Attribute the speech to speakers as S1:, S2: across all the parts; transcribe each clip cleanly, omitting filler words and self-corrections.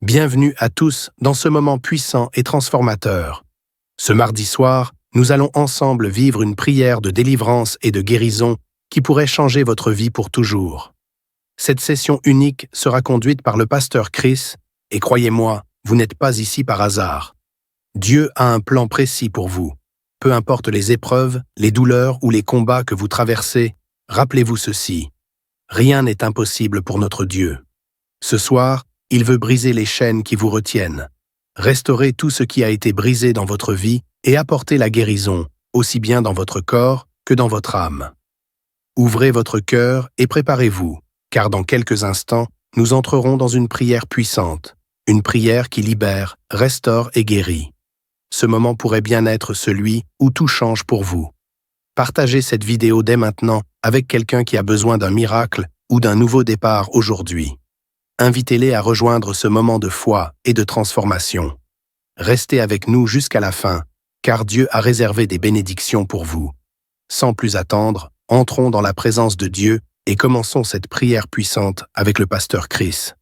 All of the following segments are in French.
S1: Bienvenue à tous dans ce moment puissant et transformateur. Ce mardi soir, nous allons ensemble vivre une prière de délivrance et de guérison qui pourrait changer votre vie pour toujours. Cette session unique sera conduite par le pasteur Chris, et croyez-moi, vous n'êtes pas ici par hasard. Dieu a un plan précis pour vous. Peu importe les épreuves, les douleurs ou les combats que vous traversez, rappelez-vous ceci. Rien n'est impossible pour notre Dieu. Ce soir, il veut briser les chaînes qui vous retiennent, restaurer tout ce qui a été brisé dans votre vie et apporter la guérison, aussi bien dans votre corps que dans votre âme. Ouvrez votre cœur et préparez-vous, car dans quelques instants, nous entrerons dans une prière puissante, une prière qui libère, restaure et guérit. Ce moment pourrait bien être celui où tout change pour vous. Partagez cette vidéo dès maintenant avec quelqu'un qui a besoin d'un miracle ou d'un nouveau départ aujourd'hui. Invitez-les à rejoindre ce moment de foi et de transformation. Restez avec nous jusqu'à la fin, car Dieu a réservé des bénédictions pour vous. Sans plus attendre, entrons dans la présence de Dieu et commençons cette prière puissante avec le pasteur Chris.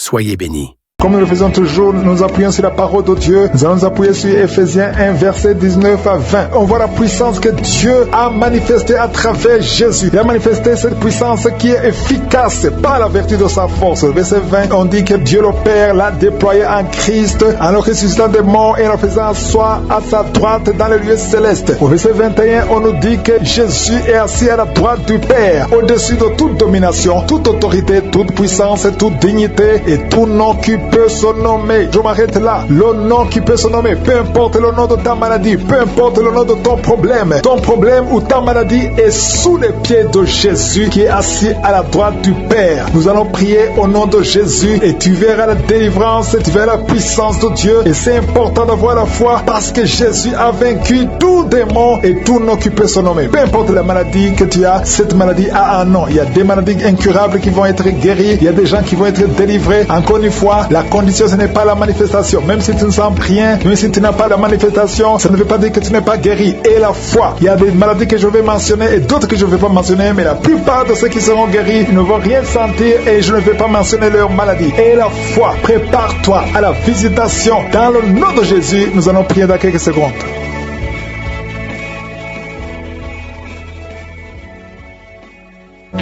S1: Soyez bénis.
S2: Comme nous le faisons toujours, nous appuyons sur la parole de Dieu. Nous allons nous appuyer sur Ephésiens 1, verset 19 à 20. On voit la puissance que Dieu a manifestée à travers Jésus. Il a manifesté cette puissance qui est efficace par la vertu de sa force. Verset 20, on dit que Dieu le Père l'a déployé en Christ, en le ressuscitant des morts et en le faisant asseoir à sa droite dans les lieux célestes. Au verset 21, on nous dit que Jésus est assis à la droite du Père, au-dessus de toute domination, toute autorité, toute puissance, toute dignité et tout nom qui peut se nommer. Je m'arrête là. Le nom qui peut se nommer, peu importe le nom de ta maladie, peu importe le nom de ton problème ou ta maladie est sous les pieds de Jésus qui est assis à la droite du Père. Nous allons prier au nom de Jésus et tu verras la délivrance, tu verras la puissance de Dieu. Et c'est important d'avoir la foi parce que Jésus a vaincu tout démon et tout nom qui peut se nommer. Peu importe la maladie que tu as, cette maladie a un nom. Il y a des maladies incurables qui vont être guéries, il y a des gens qui vont être délivrés. Encore une fois, la condition, ce n'est pas la manifestation. Même si tu ne sens rien, même si tu n'as pas la manifestation, ça ne veut pas dire que tu n'es pas guéri. Et la foi, il y a des maladies que je vais mentionner et d'autres que je ne vais pas mentionner, mais la plupart de ceux qui seront guéris ne vont rien sentir et je ne vais pas mentionner leur maladie. Et la foi, prépare-toi à la visitation. Dans le nom de Jésus, nous allons prier dans quelques secondes.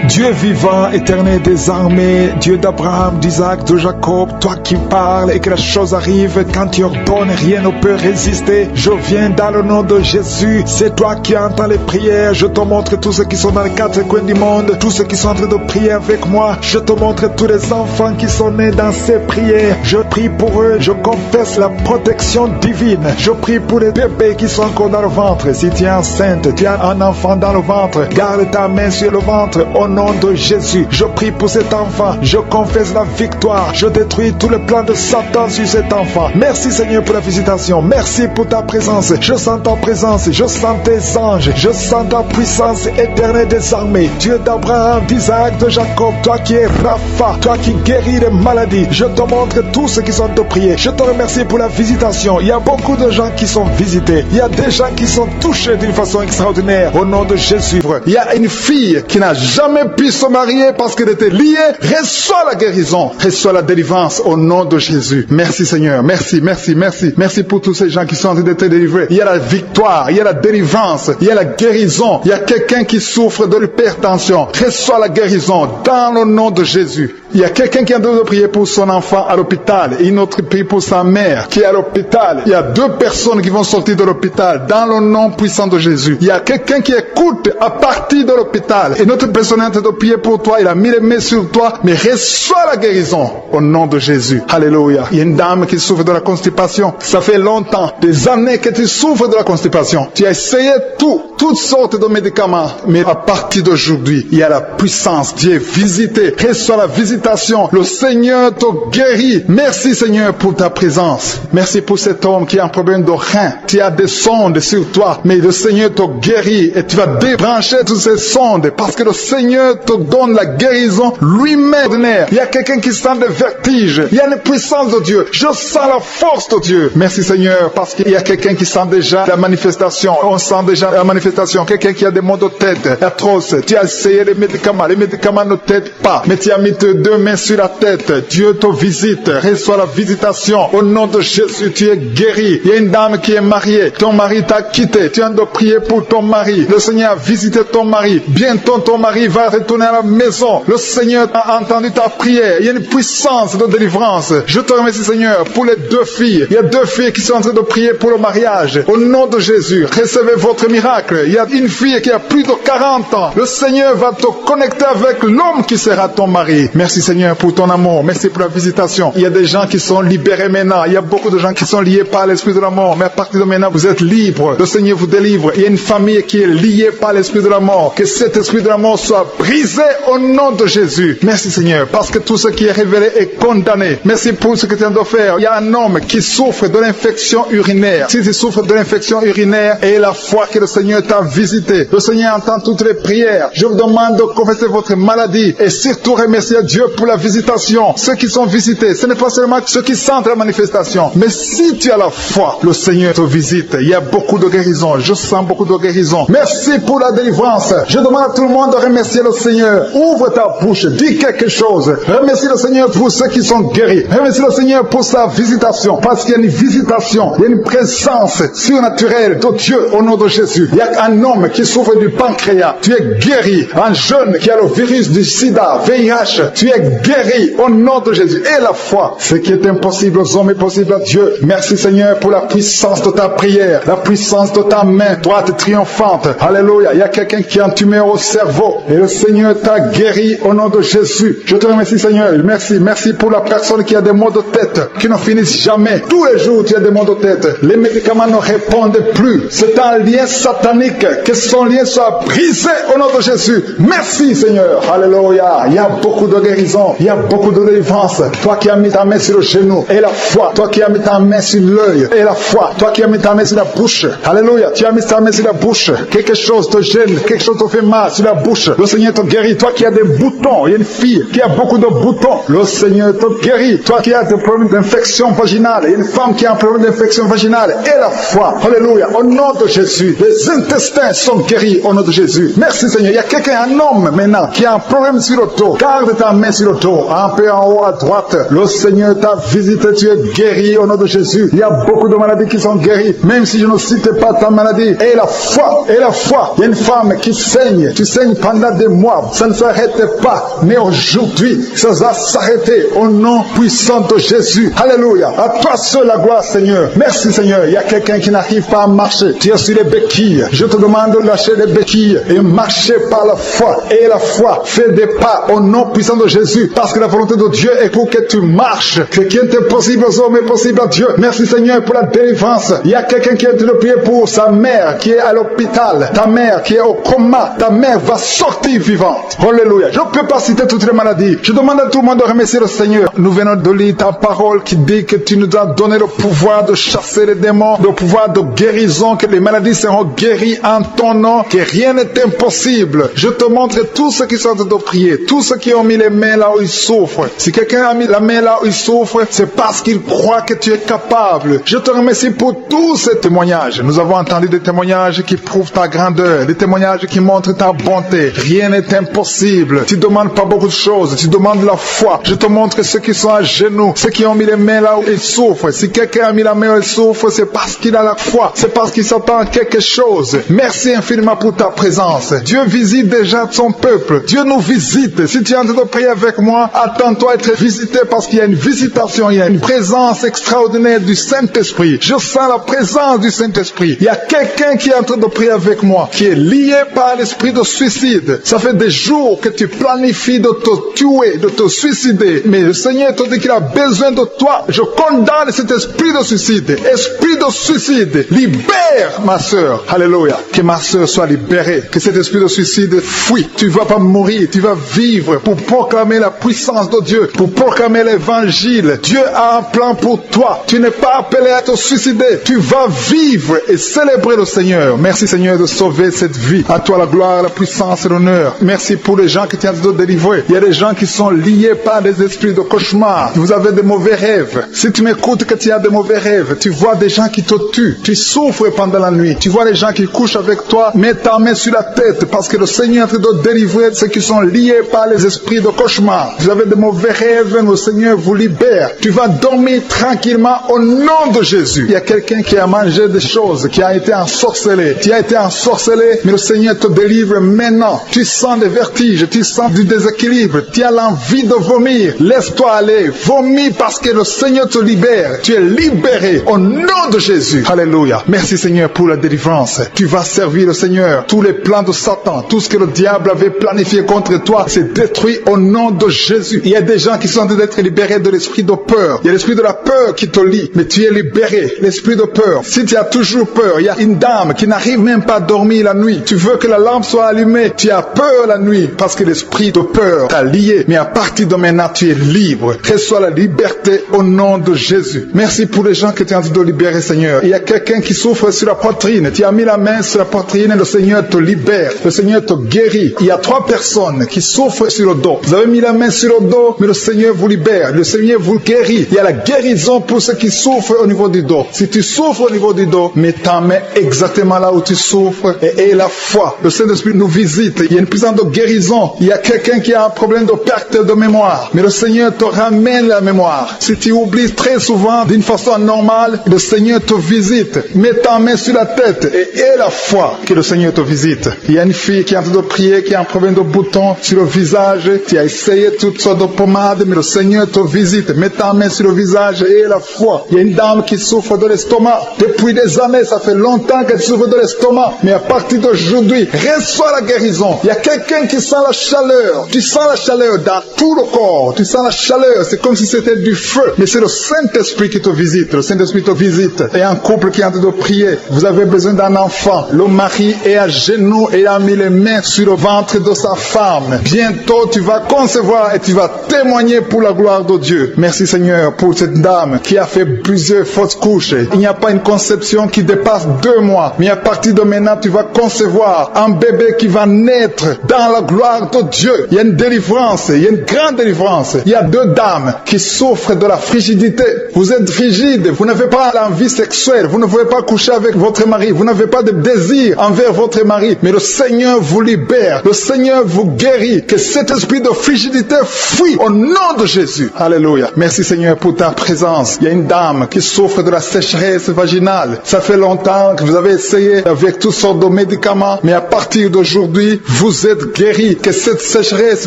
S2: Dieu vivant, éternel des armées, Dieu d'Abraham, d'Isaac, de Jacob, toi qui parles et que la chose arrive, quand tu ordonnes, rien ne peut résister. Je viens dans le nom de Jésus, c'est toi qui entends les prières. Je te montre tous ceux qui sont dans les quatre coins du monde, tous ceux qui sont en train de prier avec moi. Je te montre tous les enfants qui sont nés dans ces prières. Je prie pour eux, je confesse la protection divine. Je prie pour les bébés qui sont encore dans le ventre. Si tu es enceinte, tu as un enfant dans le ventre, garde ta main sur le ventre. Au nom de Jésus, je prie pour cet enfant. Je confesse la victoire. Je détruis tout le plan de Satan sur cet enfant. Merci Seigneur pour la visitation. Merci pour ta présence. Je sens ta présence. Je sens tes anges. Je sens ta puissance éternelle des armées. Dieu d'Abraham, d'Isaac, de Jacob. Toi qui es Rapha. Toi qui guéris les maladies. Je te montre tous ceux qui sont de prier. Je te remercie pour la visitation. Il y a beaucoup de gens qui sont visités. Il y a des gens qui sont touchés d'une façon extraordinaire. Au nom de Jésus. Il y a une fille qui n'a jamais pu se marier parce qu'elle était liée. Reçois la guérison, reçois la délivrance au nom de Jésus. Merci Seigneur, merci pour tous ces gens qui sont en train d'être délivrés. Il y a la victoire, il y a la délivrance, il y a la guérison. Il y a quelqu'un qui souffre de l'hypertension. Reçois la guérison dans le nom de Jésus. Il y a quelqu'un qui est en train de prier pour son enfant à l'hôpital et une autre prie pour sa mère qui est à l'hôpital. Il y a deux personnes qui vont sortir de l'hôpital dans le nom puissant de Jésus. Il y a quelqu'un qui écoute à partir de l'hôpital et notre personne est en train de prier pour toi. Il a mis les mains sur toi, mais reçois la guérison au nom de Jésus. Alléluia. Il y a une dame qui souffre de la constipation. Ça fait longtemps, des années que tu souffres de la constipation. Tu as essayé toutes sortes de médicaments, mais à partir d'aujourd'hui, il y a la puissance. Dieu est visité. Reçois la visitation. Le Seigneur te guérit. Merci Seigneur pour ta présence. Merci pour cet homme qui a un problème de rein. Tu as des sondes sur toi, mais le Seigneur te guérit et tu vas débrancher toutes ces sondes parce que le Seigneur te donne la guérison lui-même. Il y a quelqu'un qui sent des vertiges. Il y a une puissance de Dieu. Je sens la force de Dieu. Merci Seigneur parce qu'il y a quelqu'un qui sent déjà la manifestation. On sent déjà la manifestation. Quelqu'un qui a des maux de tête atroces. Tu as essayé les médicaments ne t'aident pas. Mais tu as mis tes deux deux mains sur la tête. Dieu te visite. Reçois la visitation. Au nom de Jésus, tu es guéri. Il y a une dame qui est mariée. Ton mari t'a quitté. Tu viens de prier pour ton mari. Le Seigneur a visité ton mari. Bientôt, ton mari va retourner à la maison. Le Seigneur a entendu ta prière. Il y a une puissance de délivrance. Je te remercie, Seigneur, pour les deux filles. Il y a deux filles qui sont en train de prier pour le mariage. Au nom de Jésus, recevez votre miracle. Il y a une fille qui a plus de 40 ans. Le Seigneur va te connecter avec l'homme qui sera ton mari. Merci, Seigneur, pour ton amour. Merci pour la visitation. Il y a des gens qui sont libérés maintenant. Il y a beaucoup de gens qui sont liés par l'esprit de la mort. Mais à partir de maintenant, vous êtes libres. Le Seigneur vous délivre. Il y a une famille qui est liée par l'esprit de la mort. Que cet esprit de la mort soit brisé au nom de Jésus. Merci, Seigneur, parce que tout ce qui est révélé est condamné. Merci pour ce que tu viens de faire. Il y a un homme qui souffre de l'infection urinaire. Si tu souffres de l'infection urinaire et la foi que le Seigneur t'a visité, le Seigneur entend toutes les prières. Je vous demande de confesser votre maladie et surtout remercier Dieu pour la visitation. Ceux qui sont visités, ce n'est pas seulement ceux qui sentent la manifestation, mais si tu as la foi, le Seigneur te visite. Il y a beaucoup de guérison. Je sens beaucoup de guérison. Merci pour la délivrance. Je demande à tout le monde de remercier le Seigneur. Ouvre ta bouche, dis quelque chose. Remercie le Seigneur pour ceux qui sont guéris. Remercie le Seigneur pour sa visitation, parce qu'il y a une visitation, il y a une présence surnaturelle de Dieu au nom de Jésus. Il y a un homme qui souffre du pancréas. Tu es guéri. Un jeune qui a le virus du sida, VIH. Tu es guéri au nom de Jésus. Et la foi, ce qui est impossible aux hommes est possible à Dieu. Merci, Seigneur, pour la puissance de ta prière, la puissance de ta main droite triomphante. Alléluia. Il y a quelqu'un qui a un tumeur au cerveau et le Seigneur t'a guéri au nom de Jésus. Je te remercie, Seigneur. Merci pour la personne qui a des maux de tête qui ne finissent jamais. Tous les jours, tu as des maux de tête. Les médicaments ne répondent plus. C'est un lien satanique. Que son lien soit brisé au nom de Jésus. Merci, Seigneur. Alléluia. Il y a beaucoup de guérison. Il y a beaucoup de délivrance. Toi qui as mis ta main sur le genou et la foi. Toi qui as mis ta main sur l'œil et la foi. Toi qui as mis ta main sur la bouche. Alléluia. Tu as mis ta main sur la bouche. Quelque chose te gêne. Quelque chose te fait mal sur la bouche. Le Seigneur te guérit. Toi qui as des boutons. Il y a une fille qui a beaucoup de boutons. Le Seigneur te guérit. Toi qui as des problèmes d'infection vaginale. Il y a une femme qui a un problème d'infection vaginale. Et la foi. Alléluia. Au nom de Jésus. Les intestins sont guéris au nom de Jésus. Merci, Seigneur. Il y a quelqu'un, un homme maintenant, qui a un problème sur le dos. Garde ta main sur le dos. Un peu en haut à droite. Le Seigneur t'a visité. Tu es guéri au nom de Jésus. Il y a beaucoup de maladies qui sont guéries. Même si je ne cite pas ta maladie. Et la foi. Et la foi. Il y a une femme qui saigne. Tu saignes pendant des mois. Ça ne s'arrête pas. Mais aujourd'hui, ça va s'arrêter au nom puissant de Jésus. Alléluia. À toi seul la gloire, Seigneur. Merci, Seigneur. Il y a quelqu'un qui n'arrive pas à marcher. Tu es sur les béquilles. Je te demande de lâcher les béquilles et marcher par la foi. Et la foi, fais des pas au nom puissant de Jésus. Parce que la volonté de Dieu est pour que tu marches. Ce qui est impossible aux hommes est possible à Dieu. Merci, Seigneur, pour la délivrance. Il y a quelqu'un qui est en train de prier pour sa mère qui est à l'hôpital. Ta mère qui est au coma. Ta mère va sortir vivante. Alléluia. Je ne peux pas citer toutes les maladies. Je demande à tout le monde de remercier le Seigneur. Nous venons de lire ta parole qui dit que tu nous as donné le pouvoir de chasser les démons, le pouvoir de guérison, que les maladies seront guéries en ton nom, que rien n'est impossible. Je te montre tous ceux qui sont en train de prier, tous ceux qui ont mis les mains là où ils souffrent. Si quelqu'un a mis la main là où il souffre, c'est parce qu'il croit que tu es capable. Je te remercie pour tous ces témoignages. Nous avons entendu des témoignages qui prouvent ta grandeur, des témoignages qui montrent ta bonté. Rien n'est impossible. Tu ne demandes pas beaucoup de choses, tu demandes la foi. Je te montre ceux qui sont à genoux, ceux qui ont mis les mains là où ils souffrent. Si quelqu'un a mis la main où il souffre, c'est parce qu'il a la foi, c'est parce qu'il s'attend à quelque chose. Merci infiniment pour ta présence. Dieu visite déjà son peuple. Dieu nous visite. Si tu es en train de prier avec moi, attends-toi à être visité parce qu'il y a une visitation, il y a une présence extraordinaire du Saint-Esprit. Je sens la présence du Saint-Esprit. Il y a quelqu'un qui est en train de prier avec moi, qui est lié par l'esprit de suicide. Ça fait des jours que tu planifies de te tuer, de te suicider. Mais le Seigneur te dit qu'il a besoin de toi. Je condamne cet esprit de suicide. Esprit de suicide, libère ma soeur. Alléluia. Que ma soeur soit libérée. Que cet esprit de suicide fuit. Tu ne vas pas mourir. Tu vas vivre pour proclamer la puissance de Dieu. Pour proclamer l'évangile. Dieu a un plan pour toi. Tu n'es pas appelé à te suicider. Tu vas vivre et célébrer le Seigneur. Merci, Seigneur, de sauver cette vie. À toi la gloire, la puissance et l'honneur. Merci pour les gens qui tiennent de délivrer. Il y a des gens qui sont liés par des esprits de cauchemar. Vous avez des mauvais rêves. Si tu m'écoutes que tu as des mauvais rêves, tu vois des gens qui te tuent. Tu souffres pendant la nuit. Tu vois les gens qui couchent avec toi. Mets ta main sur la tête parce que le Seigneur est en train de délivrer ceux qui sont liés par les esprits de cauchemar. cauchemars, vous avez de mauvais rêves, le Seigneur vous libère. Tu vas dormir tranquillement au nom de Jésus. Il y a quelqu'un qui a mangé des choses, qui a été ensorcelé. Tu as été ensorcelé, mais le Seigneur te délivre maintenant. Tu sens des vertiges, tu sens du déséquilibre, tu as l'envie de vomir. Laisse-toi aller, vomis parce que le Seigneur te libère. Tu es libéré au nom de Jésus. Alléluia. Merci Seigneur pour la délivrance. Tu vas servir le Seigneur. Tous les plans de Satan, tout ce que le diable avait planifié contre toi, c'est détruit au nom de Jésus. Il y a des gens qui sont en train d'être libérés de l'esprit de peur. Il y a l'esprit de la peur qui te lie, mais tu es libéré. L'esprit de peur. Si tu as toujours peur, il y a une dame qui n'arrive même pas à dormir la nuit. Tu veux que la lampe soit allumée. Tu as peur la nuit parce que l'esprit de peur t'a lié. Mais à partir de maintenant, tu es libre. Reçois la liberté au nom de Jésus. Merci pour les gens que tu es en train de libérer, Seigneur. Il y a quelqu'un qui souffre sur la poitrine. Tu as mis la main sur la poitrine et le Seigneur te libère. Le Seigneur te guérit. Il y a 3 personnes qui souffrent sur le dos. Vous avez mis la main sur le dos, mais le Seigneur vous libère. Le Seigneur vous guérit. Il y a la guérison pour ceux qui souffrent au niveau du dos. Si tu souffres au niveau du dos, mets ta main exactement là où tu souffres et aie la foi. Le Saint-Esprit nous visite. Il y a une puissance de guérison. Il y a quelqu'un qui a un problème de perte de mémoire, mais le Seigneur te ramène la mémoire. Si tu oublies très souvent d'une façon normale, le Seigneur te visite. Mets ta main sur la tête et aie la foi que le Seigneur te visite. Il y a une fille qui est en train de prier, qui a un problème de bouton sur le visage. Tu as essayé toutes sortes de pommades, mais le Seigneur te visite. Mets ta main sur le visage et aie la foi. Il y a une dame qui souffre de l'estomac. Depuis des années, ça fait longtemps qu'elle souffre de l'estomac. Mais à partir d'aujourd'hui, reçois la guérison. Il y a quelqu'un qui sent la chaleur. Tu sens la chaleur dans tout le corps. Tu sens la chaleur. C'est comme si c'était du feu. Mais c'est le Saint-Esprit qui te visite. Le Saint-Esprit te visite. Il y a un couple qui est en train de prier. Vous avez besoin d'un enfant. Le mari est à genoux et a mis les mains sur le ventre de sa femme. Bientôt, tu vas concevoir et tu vas témoigner pour la gloire de Dieu. Merci Seigneur pour cette dame qui a fait plusieurs fausses couches. Il n'y a pas une conception qui dépasse 2 mois. Mais à partir de maintenant, tu vas concevoir un bébé qui va naître dans la gloire de Dieu. Il y a une délivrance. Il y a une grande délivrance. Il y a 2 dames qui souffrent de la frigidité. Vous êtes frigide. Vous n'avez pas l'envie sexuelle. Vous ne pouvez pas coucher avec votre mari. Vous n'avez pas de désir envers votre mari. Mais le Seigneur vous libère. Le Seigneur vous guérit. Que cet esprit de frigidité fuit au nom de Jésus. Alléluia. Merci Seigneur pour ta présence. Il y a une dame qui souffre de la sécheresse vaginale. Ça fait longtemps que vous avez essayé avec toutes sortes de médicaments. Mais à partir d'aujourd'hui, vous êtes guéris. Que cette sécheresse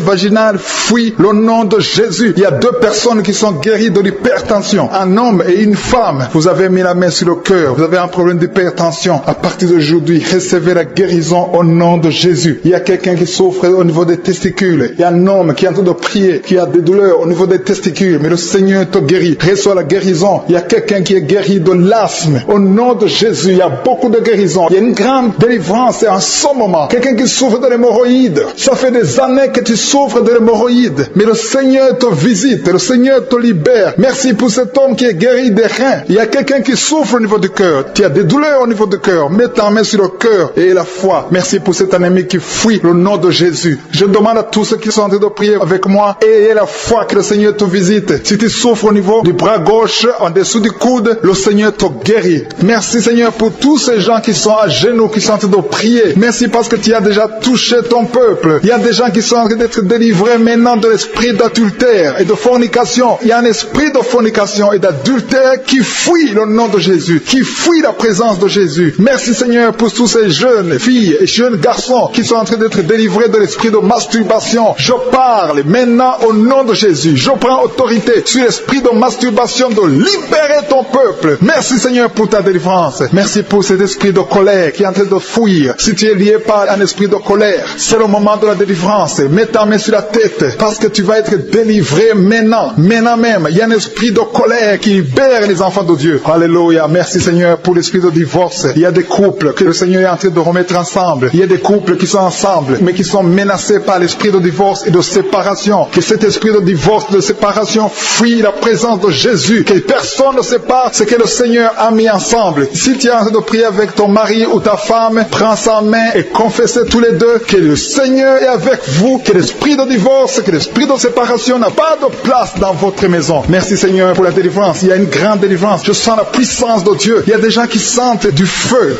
S2: vaginale fuit le nom de Jésus. Il y a 2 personnes qui sont guéries de l'hypertension. Un homme et une femme. Vous avez mis la main sur le cœur. Vous avez un problème d'hypertension. À partir d'aujourd'hui, recevez la guérison au nom de Jésus. Il y a quelqu'un qui souffre au niveau des testicules. Il y a un homme qui est en train de prier, qui a des douleurs au niveau des testicules. Mais le Seigneur te guérit. Reçois la guérison. Il y a quelqu'un qui est guéri de l'asthme. Au nom de Jésus, il y a beaucoup de guérisons. Il y a une grande délivrance en ce moment. Quelqu'un qui souffre de l'hémorroïde. Ça fait des années que tu souffres de l'hémorroïde. Mais le Seigneur te visite. Le Seigneur te libère. Merci pour cet homme qui est guéri des reins. Il y a quelqu'un qui souffre au niveau du cœur. Tu as des douleurs au niveau du cœur. Mets ta main sur le cœur et la foi. Merci pour cet ennemi qui fuit le nom de Jésus. Je demande à tous ceux qui sont en train de prier avec moi, ayez la foi que le Seigneur te visite. Si tu souffres au niveau du bras gauche, en dessous du coude, le Seigneur te guérit. Merci Seigneur pour tous ces gens qui sont à genoux, qui sont en train de prier. Merci parce que tu as déjà touché ton peuple. Il y a des gens qui sont en train d'être délivrés maintenant de l'esprit d'adultère et de fornication. Il y a un esprit de fornication et d'adultère qui fuit le nom de Jésus, qui fuit la présence de Jésus. Merci Seigneur pour tous ces jeunes filles et jeunes garçons qui sont en train d'être délivrés de l'esprit de masturbation. Je parle maintenant au nom de Jésus. Je prends autorité sur l'esprit de masturbation de libérer ton peuple. Merci Seigneur pour ta délivrance. Merci pour cet esprit de colère qui est en train de fuir. Si tu es lié par un esprit de colère, c'est le moment de la délivrance. Mets ta main sur la tête parce que tu vas être délivré maintenant. Maintenant même, il y a un esprit de colère qui libère les enfants de Dieu. Alléluia. Merci Seigneur pour l'esprit de divorce. Il y a des couples que le Seigneur est en train de remettre ensemble. Il y a des couples qui sont ensemble mais qui sont menacés par l'esprit de divorce et de séparation. Que cet esprit de divorce, de séparation fuit la présence de Jésus. Que personne ne sépare ce que le Seigneur a mis ensemble. Si tu es en train de prier avec ton mari ou ta femme, prends sa main et confessez tous les deux que le Seigneur est avec vous. Que l'esprit de divorce, que l'esprit de séparation n'a pas de place dans votre maison. Merci Seigneur pour la délivrance. Il y a une grande délivrance. Je sens la puissance de Dieu. Il y a des gens qui sentent du feu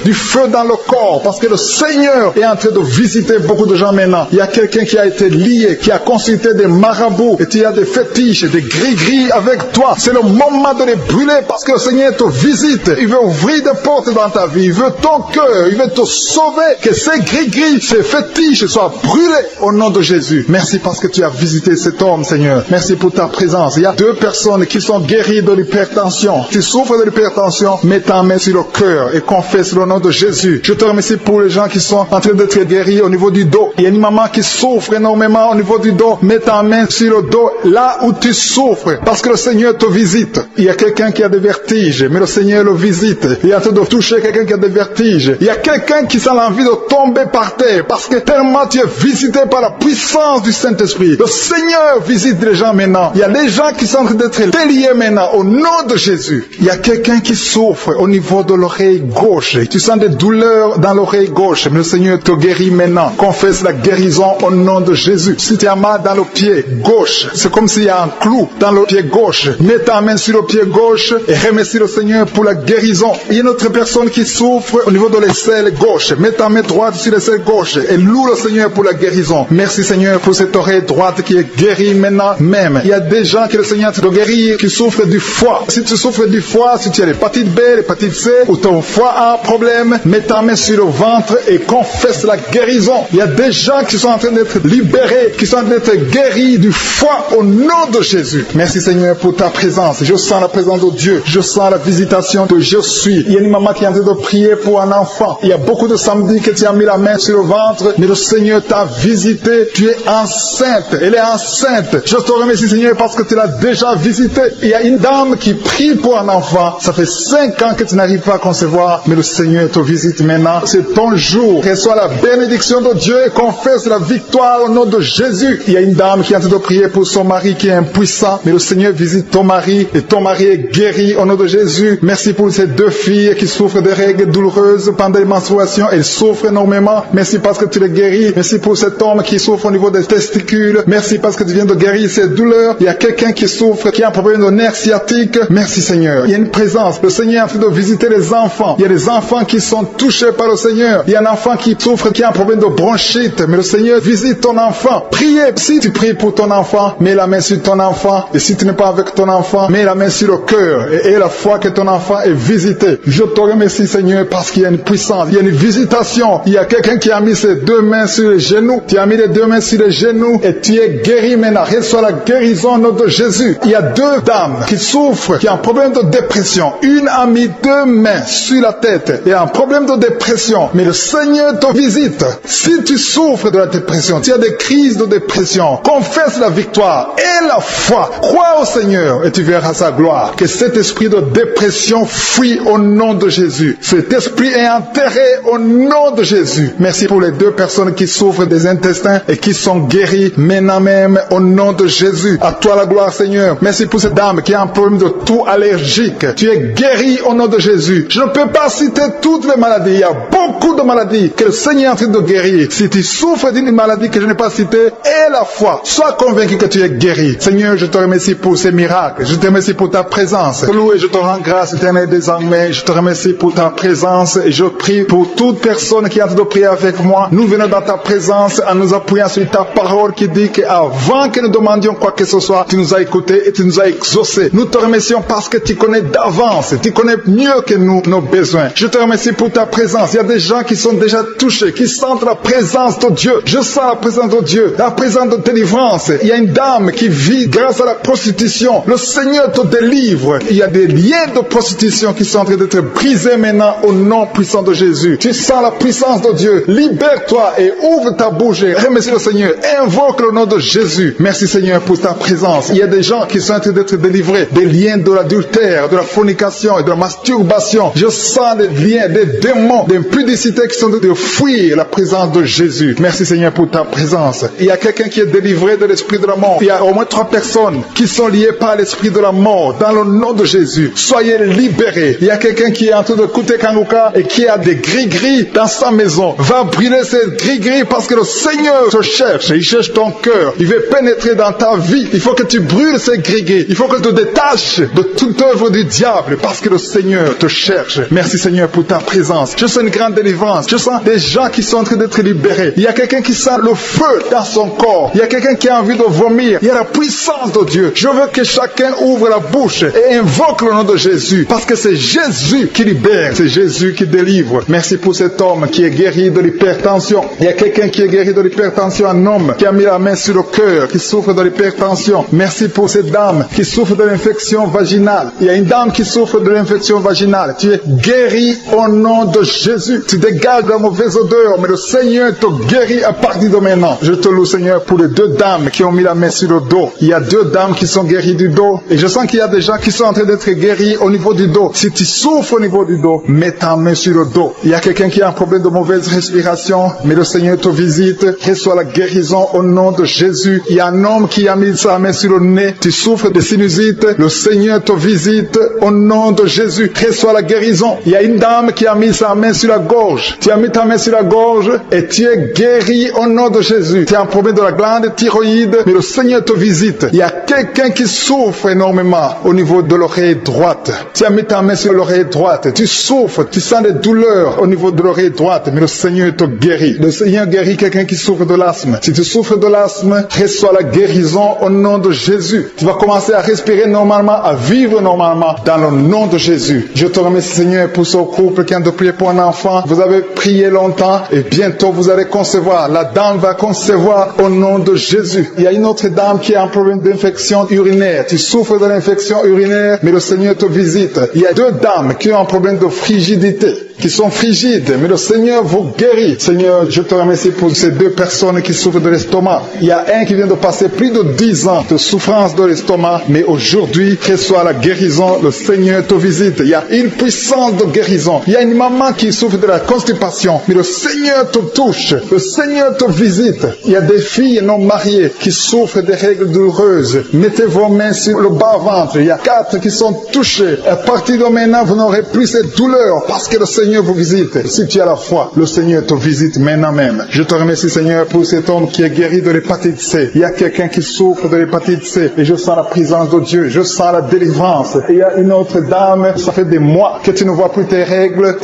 S2: dans le corps parce que le Seigneur est en train de visiter beaucoup de gens maintenant. Il y a quelqu'un qui a été lié, qui a consulter des marabouts et tu as des fétiches, des gris-gris avec toi. C'est le moment de les brûler parce que le Seigneur te visite. Il veut ouvrir des portes dans ta vie. Il veut ton cœur. Il veut te sauver. Que ces gris-gris, ces fétiches soient brûlés au nom de Jésus. Merci parce que tu as visité cet homme, Seigneur. Merci pour ta présence. Il y a 2 personnes qui sont guéries de l'hypertension. Tu souffres de l'hypertension, mets ta main sur le cœur et confesse le nom de Jésus. Je te remercie pour les gens qui sont en train d'être guéris au niveau du dos. Il y a une maman qui souffre énormément au niveau du dos. Mets ta main sur le dos, là où tu souffres, parce que le Seigneur te visite. Il y a quelqu'un qui a des vertiges, mais le Seigneur le visite. Il est en train de toucher quelqu'un qui a des vertiges. Il y a quelqu'un qui sent l'envie de tomber par terre, parce que tellement tu es visité par la puissance du Saint-Esprit. Le Seigneur visite les gens maintenant. Il y a des gens qui sont en train d'être déliés maintenant, au nom de Jésus. Il y a quelqu'un qui souffre au niveau de l'oreille gauche. Tu sens des douleurs dans l'oreille gauche, mais le Seigneur te guérit maintenant. Confesse la guérison au nom de Jésus. Si tu as mal dans le pied gauche, c'est comme s'il y a un clou dans le pied gauche. Mets ta main sur le pied gauche et remercie le Seigneur pour la guérison. Il y a une autre personne qui souffre au niveau de l'aisselle gauche. Mets ta main droite sur l'aisselle gauche et loue le Seigneur pour la guérison. Merci Seigneur pour cette oreille droite qui est guérie maintenant même. Il y a des gens que le Seigneur te guérit qui souffrent du foie. Si tu souffres du foie, si tu as l'hépatite B, l'hépatite C, ou ton foie a un problème, mets ta main sur le ventre et confesse la guérison. Il y a des gens qui sont en train d'être libérés, qui sont en train d'être guéris du foie au nom de Jésus. Merci Seigneur pour ta présence. Je sens la présence de Dieu. Je sens la visitation de je suis. Il y a une maman qui est en train de prier pour un enfant. Il y a beaucoup de samedis que tu as mis la main sur le ventre, mais le Seigneur t'a visité. Tu es enceinte. Elle est enceinte. Je te remercie Seigneur parce que tu l'as déjà visité. Il y a une dame qui prie pour un enfant. Ça fait 5 ans que tu n'arrives pas à concevoir, mais le Seigneur te visite maintenant. C'est ton jour. Reçois la bénédiction de Dieu et confesse la victoire au nom de Jésus. Il y a une dame qui est en train de prier pour son mari qui est impuissant, mais le Seigneur visite ton mari et ton mari est guéri au nom de Jésus. Merci pour ces 2 filles qui souffrent de règles douloureuses pendant les menstruations. Elles souffrent énormément. Merci parce que tu les guéris. Merci pour cet homme qui souffre au niveau des testicules. Merci parce que tu viens de guérir ces douleurs. Il y a quelqu'un qui souffre, qui a un problème de nerf sciatique. Merci Seigneur. Il y a une présence. Le Seigneur est en train de visiter les enfants. Il y a des enfants qui sont touchés par le Seigneur. Il y a un enfant qui souffre, qui a un problème de bronchite. Mais le Seigneur visite ton enfant. Priez. Si tu pries pour ton enfant, mets la main sur ton enfant. Et si tu n'es pas avec ton enfant, mets la main sur le cœur. Et aie la foi que ton enfant est visité. Je te remercie Seigneur parce qu'il y a une puissance. Il y a une visitation. Il y a quelqu'un qui a mis ses 2 mains sur les genoux. Tu as mis les 2 mains sur les genoux et tu es guéri maintenant. Reçois la guérison au nom de Jésus. Il y a 2 dames qui souffrent, qui ont un problème de dépression. Une a mis 2 mains sur la tête et a un problème de dépression. Mais le Seigneur te visite. Si tu souffres de la dépression, tu as des crises de dépression, confesse la victoire et la foi. Crois au Seigneur et tu verras sa gloire. Que cet esprit de dépression fuit au nom de Jésus. Cet esprit est enterré au nom de Jésus. Merci pour les 2 personnes qui souffrent des intestins et qui sont guéries maintenant même au nom de Jésus. À toi la gloire Seigneur. Merci pour cette dame qui a un problème de toux allergique. Tu es guéri au nom de Jésus. Je ne peux pas citer toutes les maladies. Il y a beaucoup de maladies que le Seigneur est en train de guérir. Si tu souffres d'une maladie que je n'ai pas citée, aie la foi. Sois convaincu que tu es guéri. Seigneur, je te remercie pour ces miracles. Je te remercie pour ta présence. Loué, je te rends grâce éternelle désormais. Je te remercie pour ta présence et je prie pour toute personne qui est en train de prier avec moi. Nous venons dans ta présence en nous appuyant sur ta parole qui dit qu'avant que nous demandions quoi que ce soit, tu nous as écoutés et tu nous as exaucés. Nous te remercions parce que tu connais d'avance. Tu connais mieux que nous nos besoins. Je te remercie pour ta présence. Il y a des gens qui sont déjà touchés, qui sentent la présence de Dieu. Je sens la présence de Dieu, la présence de délivrance. Il y a une dame qui vit grâce à la prostitution. Le Seigneur te délivre. Il y a des liens de prostitution qui sont en train d'être brisés maintenant au nom puissant de Jésus. Tu sens la puissance de Dieu. Libère-toi et ouvre ta bouche. Remercie le Seigneur. Invoque le nom de Jésus. Merci Seigneur pour ta présence. Il y a des gens qui sont en train d'être délivrés des liens de l'adultère, de la fornication et de la masturbation. Je sens des liens, des démons, des impudicités qui sont en train de fuir la présence de Jésus. Merci Seigneur pour ta présence. Il y a quelqu'un qui est délivré de l'esprit de la mort. Il y a au moins 3 personnes qui sont liées par l'esprit de la mort. Dans le nom de Jésus, soyez libérés. Il y a quelqu'un qui est en train de écouter Kanguka et qui a des gris-gris dans sa maison. Va brûler ces gris-gris parce que le Seigneur te cherche. Il cherche ton cœur. Il veut pénétrer dans ta vie. Il faut que tu brûles ces gris-gris. Il faut que tu te détaches de toute œuvre du diable parce que le Seigneur te cherche. Merci Seigneur pour ta présence. Je sens une grande délivrance. Je sens des gens qui sont en train d'être libérés. Il y a quelqu'un qui sent le feu dans son corps. corps. Il y a quelqu'un qui a envie de vomir. Il y a la puissance de Dieu. Je veux que chacun ouvre la bouche et invoque le nom de Jésus. Parce que c'est Jésus qui libère. C'est Jésus qui délivre. Merci pour cet homme qui est guéri de l'hypertension. Il y a quelqu'un qui est guéri de l'hypertension, un homme qui a mis la main sur le cœur, qui souffre de l'hypertension. Merci pour cette dame qui souffre de l'infection vaginale. Il y a une dame qui souffre de l'infection vaginale. Tu es guéri au nom de Jésus. Tu dégages la mauvaise odeur, mais le Seigneur te guérit à partir de maintenant. Je te loue, Seigneur, pour les deux dames qui ont mis la main sur le dos. Il y a deux dames qui sont guéries du dos. Et je sens qu'il y a des gens qui sont en train d'être guéris au niveau du dos. Si tu souffres au niveau du dos, mets ta main sur le dos. Il y a quelqu'un qui a un problème de mauvaise respiration, mais le Seigneur te visite. Reçois la guérison au nom de Jésus. Il y a un homme qui a mis sa main sur le nez. Tu souffres de sinusite. Le Seigneur te visite au nom de Jésus. Reçois la guérison. Il y a une dame qui a mis sa main sur la gorge. Tu as mis ta main sur la gorge et tu es guéri au nom de Jésus. Tu as un problème de la glande thyroïde, mais le Seigneur te visite. Il y a quelqu'un qui souffre énormément au niveau de l'oreille droite. Tu as mis ta main sur l'oreille droite. Tu souffres, tu sens des douleurs au niveau de l'oreille droite, mais le Seigneur te guérit. Le Seigneur guérit quelqu'un qui souffre de l'asthme. Si tu souffres de l'asthme, reçois la guérison au nom de Jésus. Tu vas commencer à respirer normalement, à vivre normalement dans le nom de Jésus. Je te remercie, Seigneur, pour ce couple qui a de prier pour un enfant. Vous avez prié longtemps et bientôt vous allez concevoir. La dame va concevoir au nom de Jésus. Il y a une autre dame qui a un problème d'infection urinaire. Tu souffres de l'infection urinaire, mais le Seigneur te visite. Il y a deux dames qui ont un problème de frigidité, qui sont frigides, mais le Seigneur vous guérit. Seigneur, je te remercie pour ces deux personnes qui souffrent de l'estomac. Il y a un qui vient de passer plus de 10 ans de souffrance de l'estomac, mais aujourd'hui, reçoit la guérison. Le Seigneur te visite. Il y a une puissance de guérison. Il y a une maman qui souffre de la constipation, mais le Seigneur te touche. Le Seigneur te visite. Il y a des filles non mariées qui souffrent des règles douloureuses. Mettez vos mains sur le bas-ventre. Il y a 4 qui sont touchés. À partir de maintenant, vous n'aurez plus cette douleur parce que le Seigneur vous visite. Si tu as la foi, le Seigneur te visite maintenant même. Je te remercie, Seigneur, pour cet homme qui est guéri de l'hépatite C. Il y a quelqu'un qui souffre de l'hépatite C et je sens la présence de Dieu. Je sens la délivrance. Et il y a une autre dame, ça fait des mois que tu ne vois plus tes règles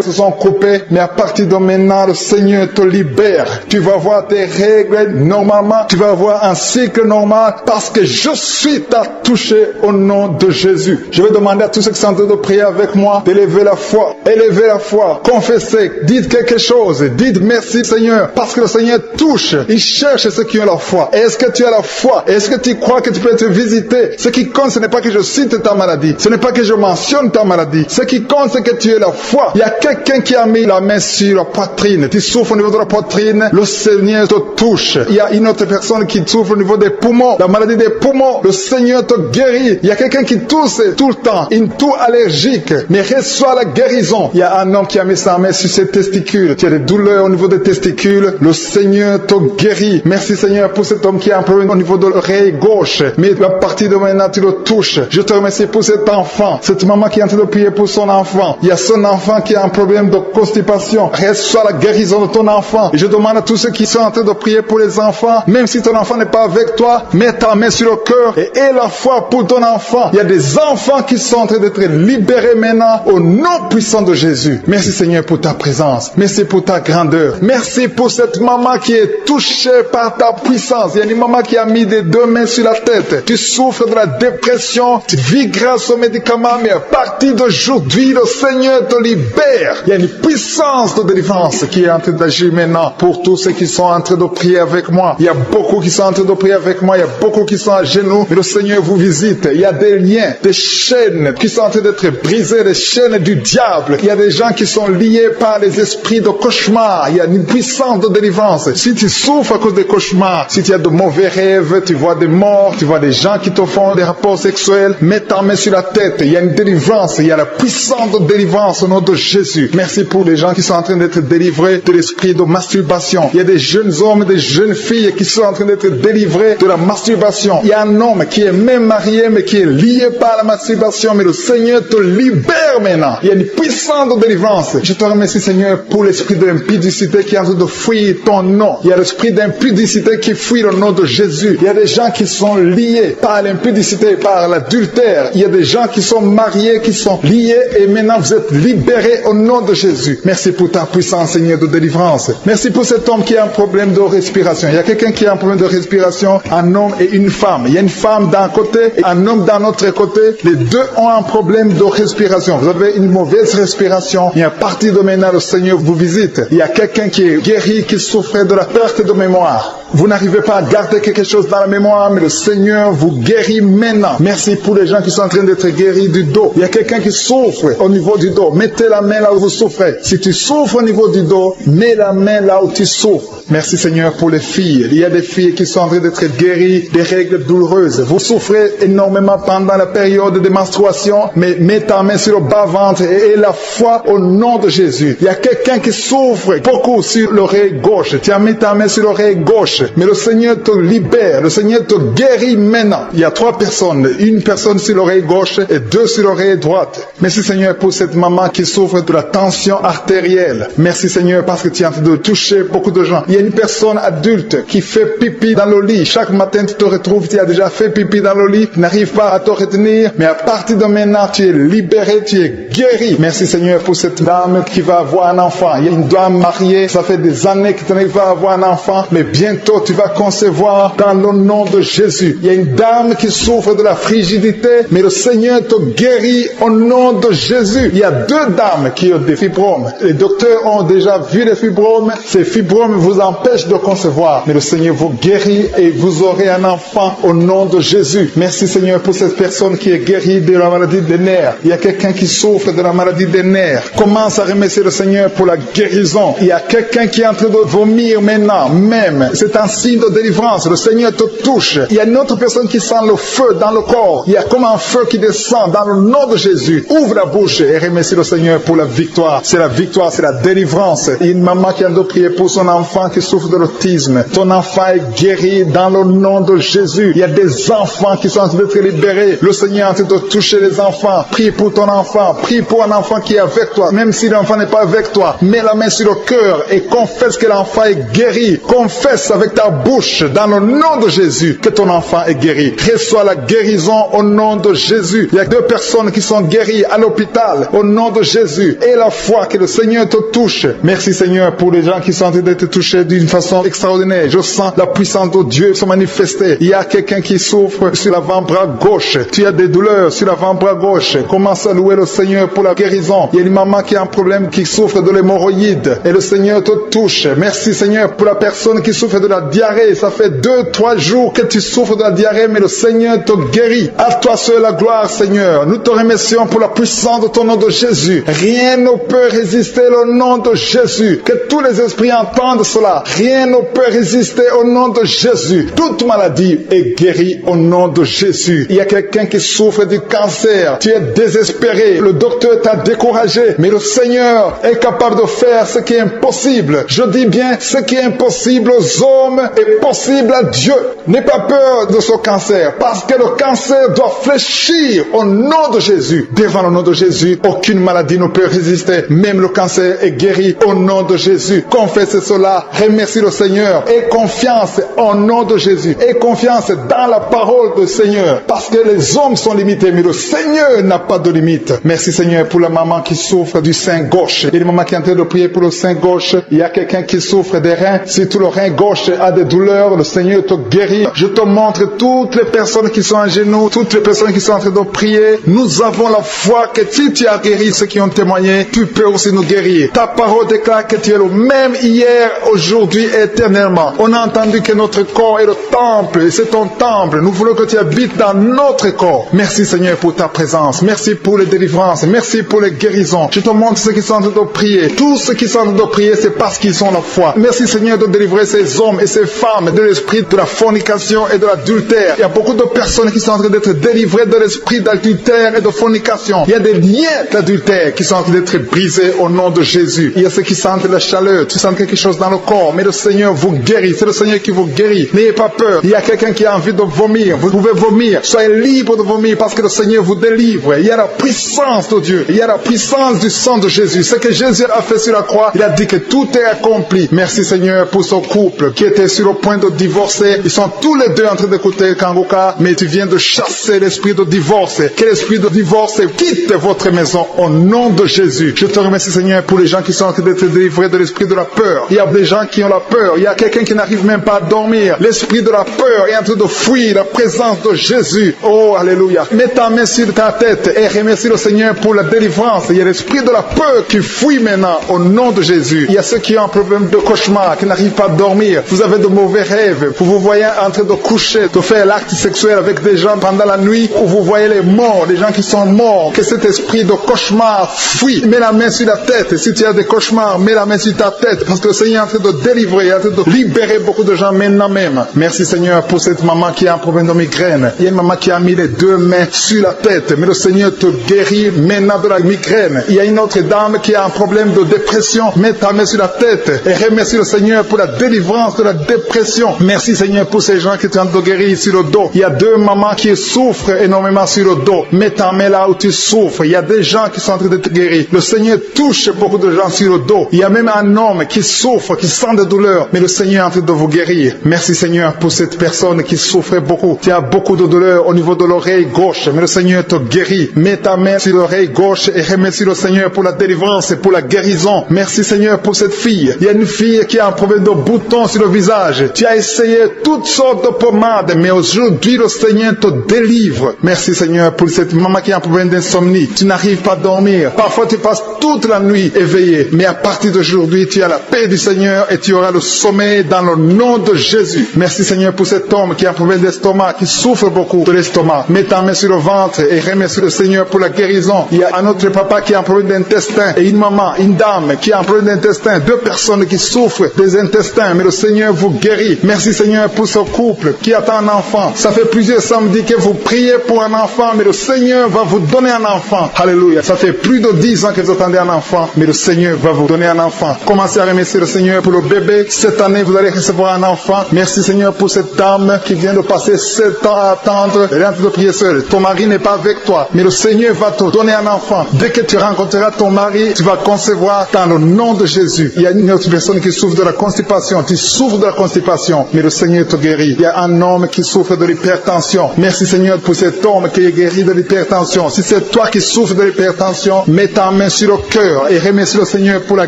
S2: se sont coupées, mais à partir de maintenant, le Seigneur te libère. Tu vas voir tes règles normalement, tu vas avoir un cycle normal parce que je suis touché au nom de Jésus. Je vais demander à tous ceux qui sont en train de prier avec moi d'élever la foi. Élevez la foi, confessez, dites quelque chose, dites merci Seigneur, parce que le Seigneur touche, il cherche ceux qui ont la foi. Est-ce que tu as la foi? Est-ce que tu crois que tu peux être visité? Ce qui compte, ce n'est pas que je cite ta maladie, ce n'est pas que je mentionne ta maladie, ce qui compte, c'est que tu aies la foi. Il y a quelqu'un qui a mis la main sur la poitrine, tu souffres au niveau de la poitrine, le Seigneur te touche. Il y a une autre personne qui souffre au niveau des poumons, la maladie des poumons, le Seigneur te guérit. Il y a quelqu'un qui tousse tout le temps, une toux allergique, mais reçoit la guérison. Il y a un homme qui a mis sa main sur ses testicules, tu as des douleurs au niveau des testicules, le Seigneur te guérit. Merci Seigneur pour cet homme qui a un problème au niveau de l'oreille gauche, mais à partir de maintenant tu le touches. Je te remercie pour cet enfant, cette maman qui est en train de prier pour son enfant. Il y a son enfant qui a un problème de constipation, reçois la guérison de ton enfant. Et je demande à tous ceux qui sont en train de prier pour les enfants, même si ton enfant n'est pas avec toi, mets ta main sur le cœur et aie la foi pour ton enfant. Il y a des enfants qui sont en train d'être libérés maintenant au nom puissant de Jésus. Merci Seigneur pour ta présence. Merci pour ta grandeur. Merci pour cette maman qui est touchée par ta puissance. Il y a une maman qui a mis des deux mains sur la tête. Tu souffres de la dépression. Tu vis grâce aux médicaments, mais à partir d'aujourd'hui, le Seigneur te libère. Il y a une puissance de délivrance qui est en train d'agir maintenant pour tous ceux qui sont en train de prier avec moi. Il y a beaucoup qui sont en train de prier avec moi. Il y a beaucoup qui sont à genoux. Mais le Seigneur vous visite. Il y a des liens, des chaînes qui sont en train d'être brisées, des chaînes du diable. Il y a des gens qui sont liés par les esprits de cauchemar. Il y a une puissance de délivrance. Si tu souffres à cause des cauchemars, si tu as de mauvais rêves, tu vois des morts, tu vois des gens qui te font des rapports sexuels, mets ta main sur la tête. Il y a une délivrance. Il y a la puissance de délivrance au nom de Jésus. Merci pour les gens qui sont en train d'être délivrés de l'esprit de masturbation. Il y a des jeunes hommes, des jeunes filles qui sont en train d'être délivrés de la masturbation. Il y a un homme qui est même marié, mais qui est lié par la masturbation, mais le Seigneur te libère maintenant. Il y a une puissance de délivrance. Je te remercie, Seigneur, pour l'esprit d'impudicité qui est en train de fuir ton nom. Il y a l'esprit d'impudicité qui fuit le nom de Jésus. Il y a des gens qui sont liés par l'impudicité, par l'adultère. Il y a des gens qui sont mariés, qui sont liés et maintenant vous êtes libérés au nom de Jésus. Merci pour ta puissance, Seigneur, de délivrance. Merci pour cet homme qui a un problème de respiration. Il y a quelqu'un qui a un problème de respiration, un homme et une femme. Il y a une femme d'un côté et un homme d'un autre côté. Les deux ont un problème de respiration. Vous avez une mauvaise respiration. Et à partir de maintenant, le Seigneur vous visite. Il y a quelqu'un qui est guéri, qui souffrait de la perte de mémoire. Vous n'arrivez pas à garder quelque chose dans la mémoire, mais le Seigneur vous guérit maintenant. Merci pour les gens qui sont en train d'être guéris du dos. Il y a quelqu'un qui souffre au niveau du dos. Mettez la main là où vous souffrez. Si tu souffres au niveau du dos, mets la main là où tu souffres. Merci Seigneur pour les filles. Il y a des filles qui sont en train d'être guéries des règles douloureuses. Vous souffrez énormément pendant la période de menstruation, mais mets ta main sur le bas-ventre et la foi au nom de Jésus. Il y a quelqu'un qui souffre beaucoup sur l'oreille gauche. Tu as mis ta main sur l'oreille gauche. Mais le Seigneur te libère, le Seigneur te guérit maintenant. Il y a 3 personnes, une personne sur l'oreille gauche et 2 sur l'oreille droite. Merci Seigneur pour cette maman qui souffre de la tension artérielle. Merci Seigneur parce que tu es en train de toucher beaucoup de gens. Il y a une personne adulte qui fait pipi dans le lit. Chaque matin tu te retrouves, tu as déjà fait pipi dans le lit, tu n'arrives pas à te retenir, mais à partir de maintenant tu es libéré, tu es guéri. Merci Seigneur pour cette dame qui va avoir un enfant. Il y a une dame mariée, ça fait des années que tu n'arrives pas à avoir un enfant, mais bientôt tu vas concevoir dans le nom de Jésus. Il y a une dame qui souffre de la frigidité, mais le Seigneur te guérit au nom de Jésus. Il y a 2 dames qui ont des fibromes. Les docteurs ont déjà vu les fibromes. Ces fibromes vous empêchent de concevoir, mais le Seigneur vous guérit et vous aurez un enfant au nom de Jésus. Merci Seigneur pour cette personne qui est guérie de la maladie des nerfs. Il y a quelqu'un qui souffre de la maladie des nerfs. Commence à remercier le Seigneur pour la guérison. Il y a quelqu'un qui est en train de vomir maintenant, même. C'est un signe de délivrance. Le Seigneur te touche. Il y a une autre personne qui sent le feu dans le corps. Il y a comme un feu qui descend dans le nom de Jésus. Ouvre la bouche et remercie le Seigneur pour la victoire. C'est la victoire, c'est la délivrance. Il y a une maman qui a de prier pour son enfant qui souffre de l'autisme. Ton enfant est guéri dans le nom de Jésus. Il y a des enfants qui sont en train d'être libérés. Le Seigneur est en train de toucher les enfants. Prie pour ton enfant. Prie pour un enfant qui est avec toi. Même si l'enfant n'est pas avec toi, mets la main sur le cœur et confesse que l'enfant est guéri. Confesse avec ta bouche dans le nom de Jésus que ton enfant est guéri. Reçois la guérison au nom de Jésus. Il y a 2 personnes qui sont guéries à l'hôpital au nom de Jésus. Et la foi que le Seigneur te touche. Merci Seigneur pour les gens qui sont en train d'être touchés d'une façon extraordinaire. Je sens la puissance de Dieu se manifester. Il y a quelqu'un qui souffre sur l'avant-bras gauche. Tu as des douleurs sur l'avant-bras gauche. Commence à louer le Seigneur pour la guérison. Il y a une maman qui a un problème, qui souffre de l'hémorroïde. Et le Seigneur te touche. Merci Seigneur pour la personne qui souffre de la diarrhée. Ça fait 2-3 jours que tu souffres de la diarrhée, mais le Seigneur te guérit. À toi seul la gloire, Seigneur. Nous te remercions pour la puissance de ton nom de Jésus. Rien ne peut résister au nom de Jésus. Que tous les esprits entendent cela. Rien ne peut résister au nom de Jésus. Toute maladie est guérie au nom de Jésus. Il y a quelqu'un qui souffre du cancer. Tu es désespéré. Le docteur t'a découragé. Mais le Seigneur est capable de faire ce qui est impossible. Je dis bien, ce qui est impossible aux hommes est possible à Dieu. N'aie pas peur de ce cancer, parce que le cancer doit fléchir au nom de Jésus. Devant le nom de Jésus, aucune maladie ne peut résister. Même le cancer est guéri au nom de Jésus. Confesse cela, remercie le Seigneur. Aie confiance au nom de Jésus. Aie confiance dans la parole du Seigneur, parce que les hommes sont limités, mais le Seigneur n'a pas de limite. Merci Seigneur pour la maman qui souffre du sein gauche. Il y a une maman qui est en train de prier pour le sein gauche. Il y a quelqu'un qui souffre des reins. Si tout le rein gauche a des douleurs, le Seigneur te guérit. Je te montre toutes les personnes qui sont à genoux, toutes les personnes qui sont en train de prier. Nous avons la foi que si tu as guéri ceux qui ont témoigné, tu peux aussi nous guérir. Ta parole déclare que tu es le même hier, aujourd'hui, éternellement. On a entendu que notre corps est le temple, et c'est ton temple. Nous voulons que tu habites dans notre corps. Merci Seigneur pour ta présence. Merci pour les délivrances. Merci pour les guérisons. Je te montre ceux qui sont en train de prier. Tous ceux qui sont en train de prier, c'est parce qu'ils ont la foi. Merci Seigneur de délivrer ces hommes et ces femmes de l'esprit de la fornication et de l'adultère. Il y a beaucoup de personnes qui sont en train d'être délivrées de l'esprit d'adultère et de fornication. Il y a des liens d'adultère qui sont en train d'être brisés au nom de Jésus. Il y a ceux qui sentent la chaleur, qui sentent quelque chose dans le corps, mais le Seigneur vous guérit. C'est le Seigneur qui vous guérit. N'ayez pas peur. Il y a quelqu'un qui a envie de vomir. Vous pouvez vomir. Soyez libre de vomir parce que le Seigneur vous délivre. Il y a la puissance de Dieu. Il y a la puissance du sang de Jésus. Ce que Jésus a fait sur la croix, il a dit que tout est accompli. Merci Seigneur pour ce couple qui était sur le point de divorcer. Ils sont tous les deux en train d'écouter Kangoka, mais tu viens de chasser l'esprit de divorce. Que l'esprit de divorce quitte votre maison au nom de Jésus. Je te remercie Seigneur pour les gens qui sont en train d'être délivrés de l'esprit de la peur. Il y a des gens qui ont la peur. Il y a quelqu'un qui n'arrive même pas à dormir. L'esprit de la peur est en train de fuir la présence de Jésus. Oh, alléluia. Mets ta main sur ta tête et remercie le Seigneur pour la délivrance. Il y a l'esprit de la peur qui fuit maintenant au nom de Jésus. Il y a ceux qui ont un problème de cauchemar, qui n'arrivent pas à dormir. Vous avez de mauvais rêves. Vous vous voyez en train de coucher, de faire l'acte sexuel avec des gens pendant la nuit, où vous voyez les morts, les gens qui sont morts. Que cet esprit de cauchemar fuit. Mets la main sur la tête. Si tu as des cauchemars, mets la main sur ta tête. Parce que le Seigneur est en train de délivrer, en train de libérer beaucoup de gens maintenant même. Merci Seigneur pour cette maman qui a un problème de migraine. Il y a une maman qui a mis les deux mains sur la tête. Mais le Seigneur te guérit maintenant de la migraine. Il y a une autre dame qui a un problème de dépression. Mets ta main sur la tête et remercie le Seigneur pour la délivrance de la dépression. Merci Seigneur pour ces gens qui sont en train de guérir sur le dos. Il y a deux mamans qui souffrent énormément sur le dos. Mets ta main là où tu souffres. Il y a des gens qui sont en train de te guérir. Le Seigneur touche beaucoup de gens sur le dos. Il y a même un homme qui souffre, qui sent des douleurs. Mais le Seigneur est en train de vous guérir. Merci Seigneur pour cette personne qui souffre beaucoup. Tu as beaucoup de douleurs au niveau de l'oreille gauche. Mais le Seigneur te guérit. Mets ta main sur l'oreille gauche et remercie le Seigneur pour la délivrance et pour la guérison. Merci Seigneur pour cette fille. Il y a une fille qui a un problème de boutons sur le visage. Tu as essayé toutes sortes de pommades, mais aujourd'hui le Seigneur te délivre. Merci Seigneur pour cette maman qui a un problème d'insomnie. Tu n'arrives pas à dormir. Parfois tu passes toute la nuit éveillé. Mais à partir d'aujourd'hui, tu as la paix du Seigneur et tu auras le sommeil dans le nom de Jésus. Merci Seigneur pour cet homme qui a un problème d'estomac, qui souffre beaucoup de l'estomac. Mets ta main sur le ventre et remercie le Seigneur pour la guérison. Il y a un autre papa qui a un problème d'intestin et une maman, une dame qui a un problème d'intestin. Deux personnes qui souffrent des intestins, mais le Seigneur vous guérit. Merci Seigneur pour ce couple qui attend un enfant. Ça fait plusieurs samedis que vous priez pour un enfant, mais le Seigneur va vous donner un enfant. Alléluia. Ça fait plus de 10 ans que vous attendez un enfant, mais le Seigneur va vous donner un enfant. Commencez à remercier le Seigneur pour le bébé. Cette année, vous allez recevoir un enfant. Merci Seigneur pour cette dame qui vient de passer 7 ans à attendre. Elle est en train de prier seule. Ton mari n'est pas avec toi, mais le Seigneur va te donner un enfant. Dès que tu rencontreras ton mari, tu vas concevoir dans le nom de Jésus. Il y a une autre personne qui souffre de la constipation. Tu souffres de la constipation, mais le Seigneur te guérit. Il y a un homme qui souffre de l'hypertension. Merci Seigneur pour cet homme qui est guéri de l'hypertension. Si c'est toi qui souffres de l'hypertension, mets ta main sur le cœur et remercie le Seigneur pour la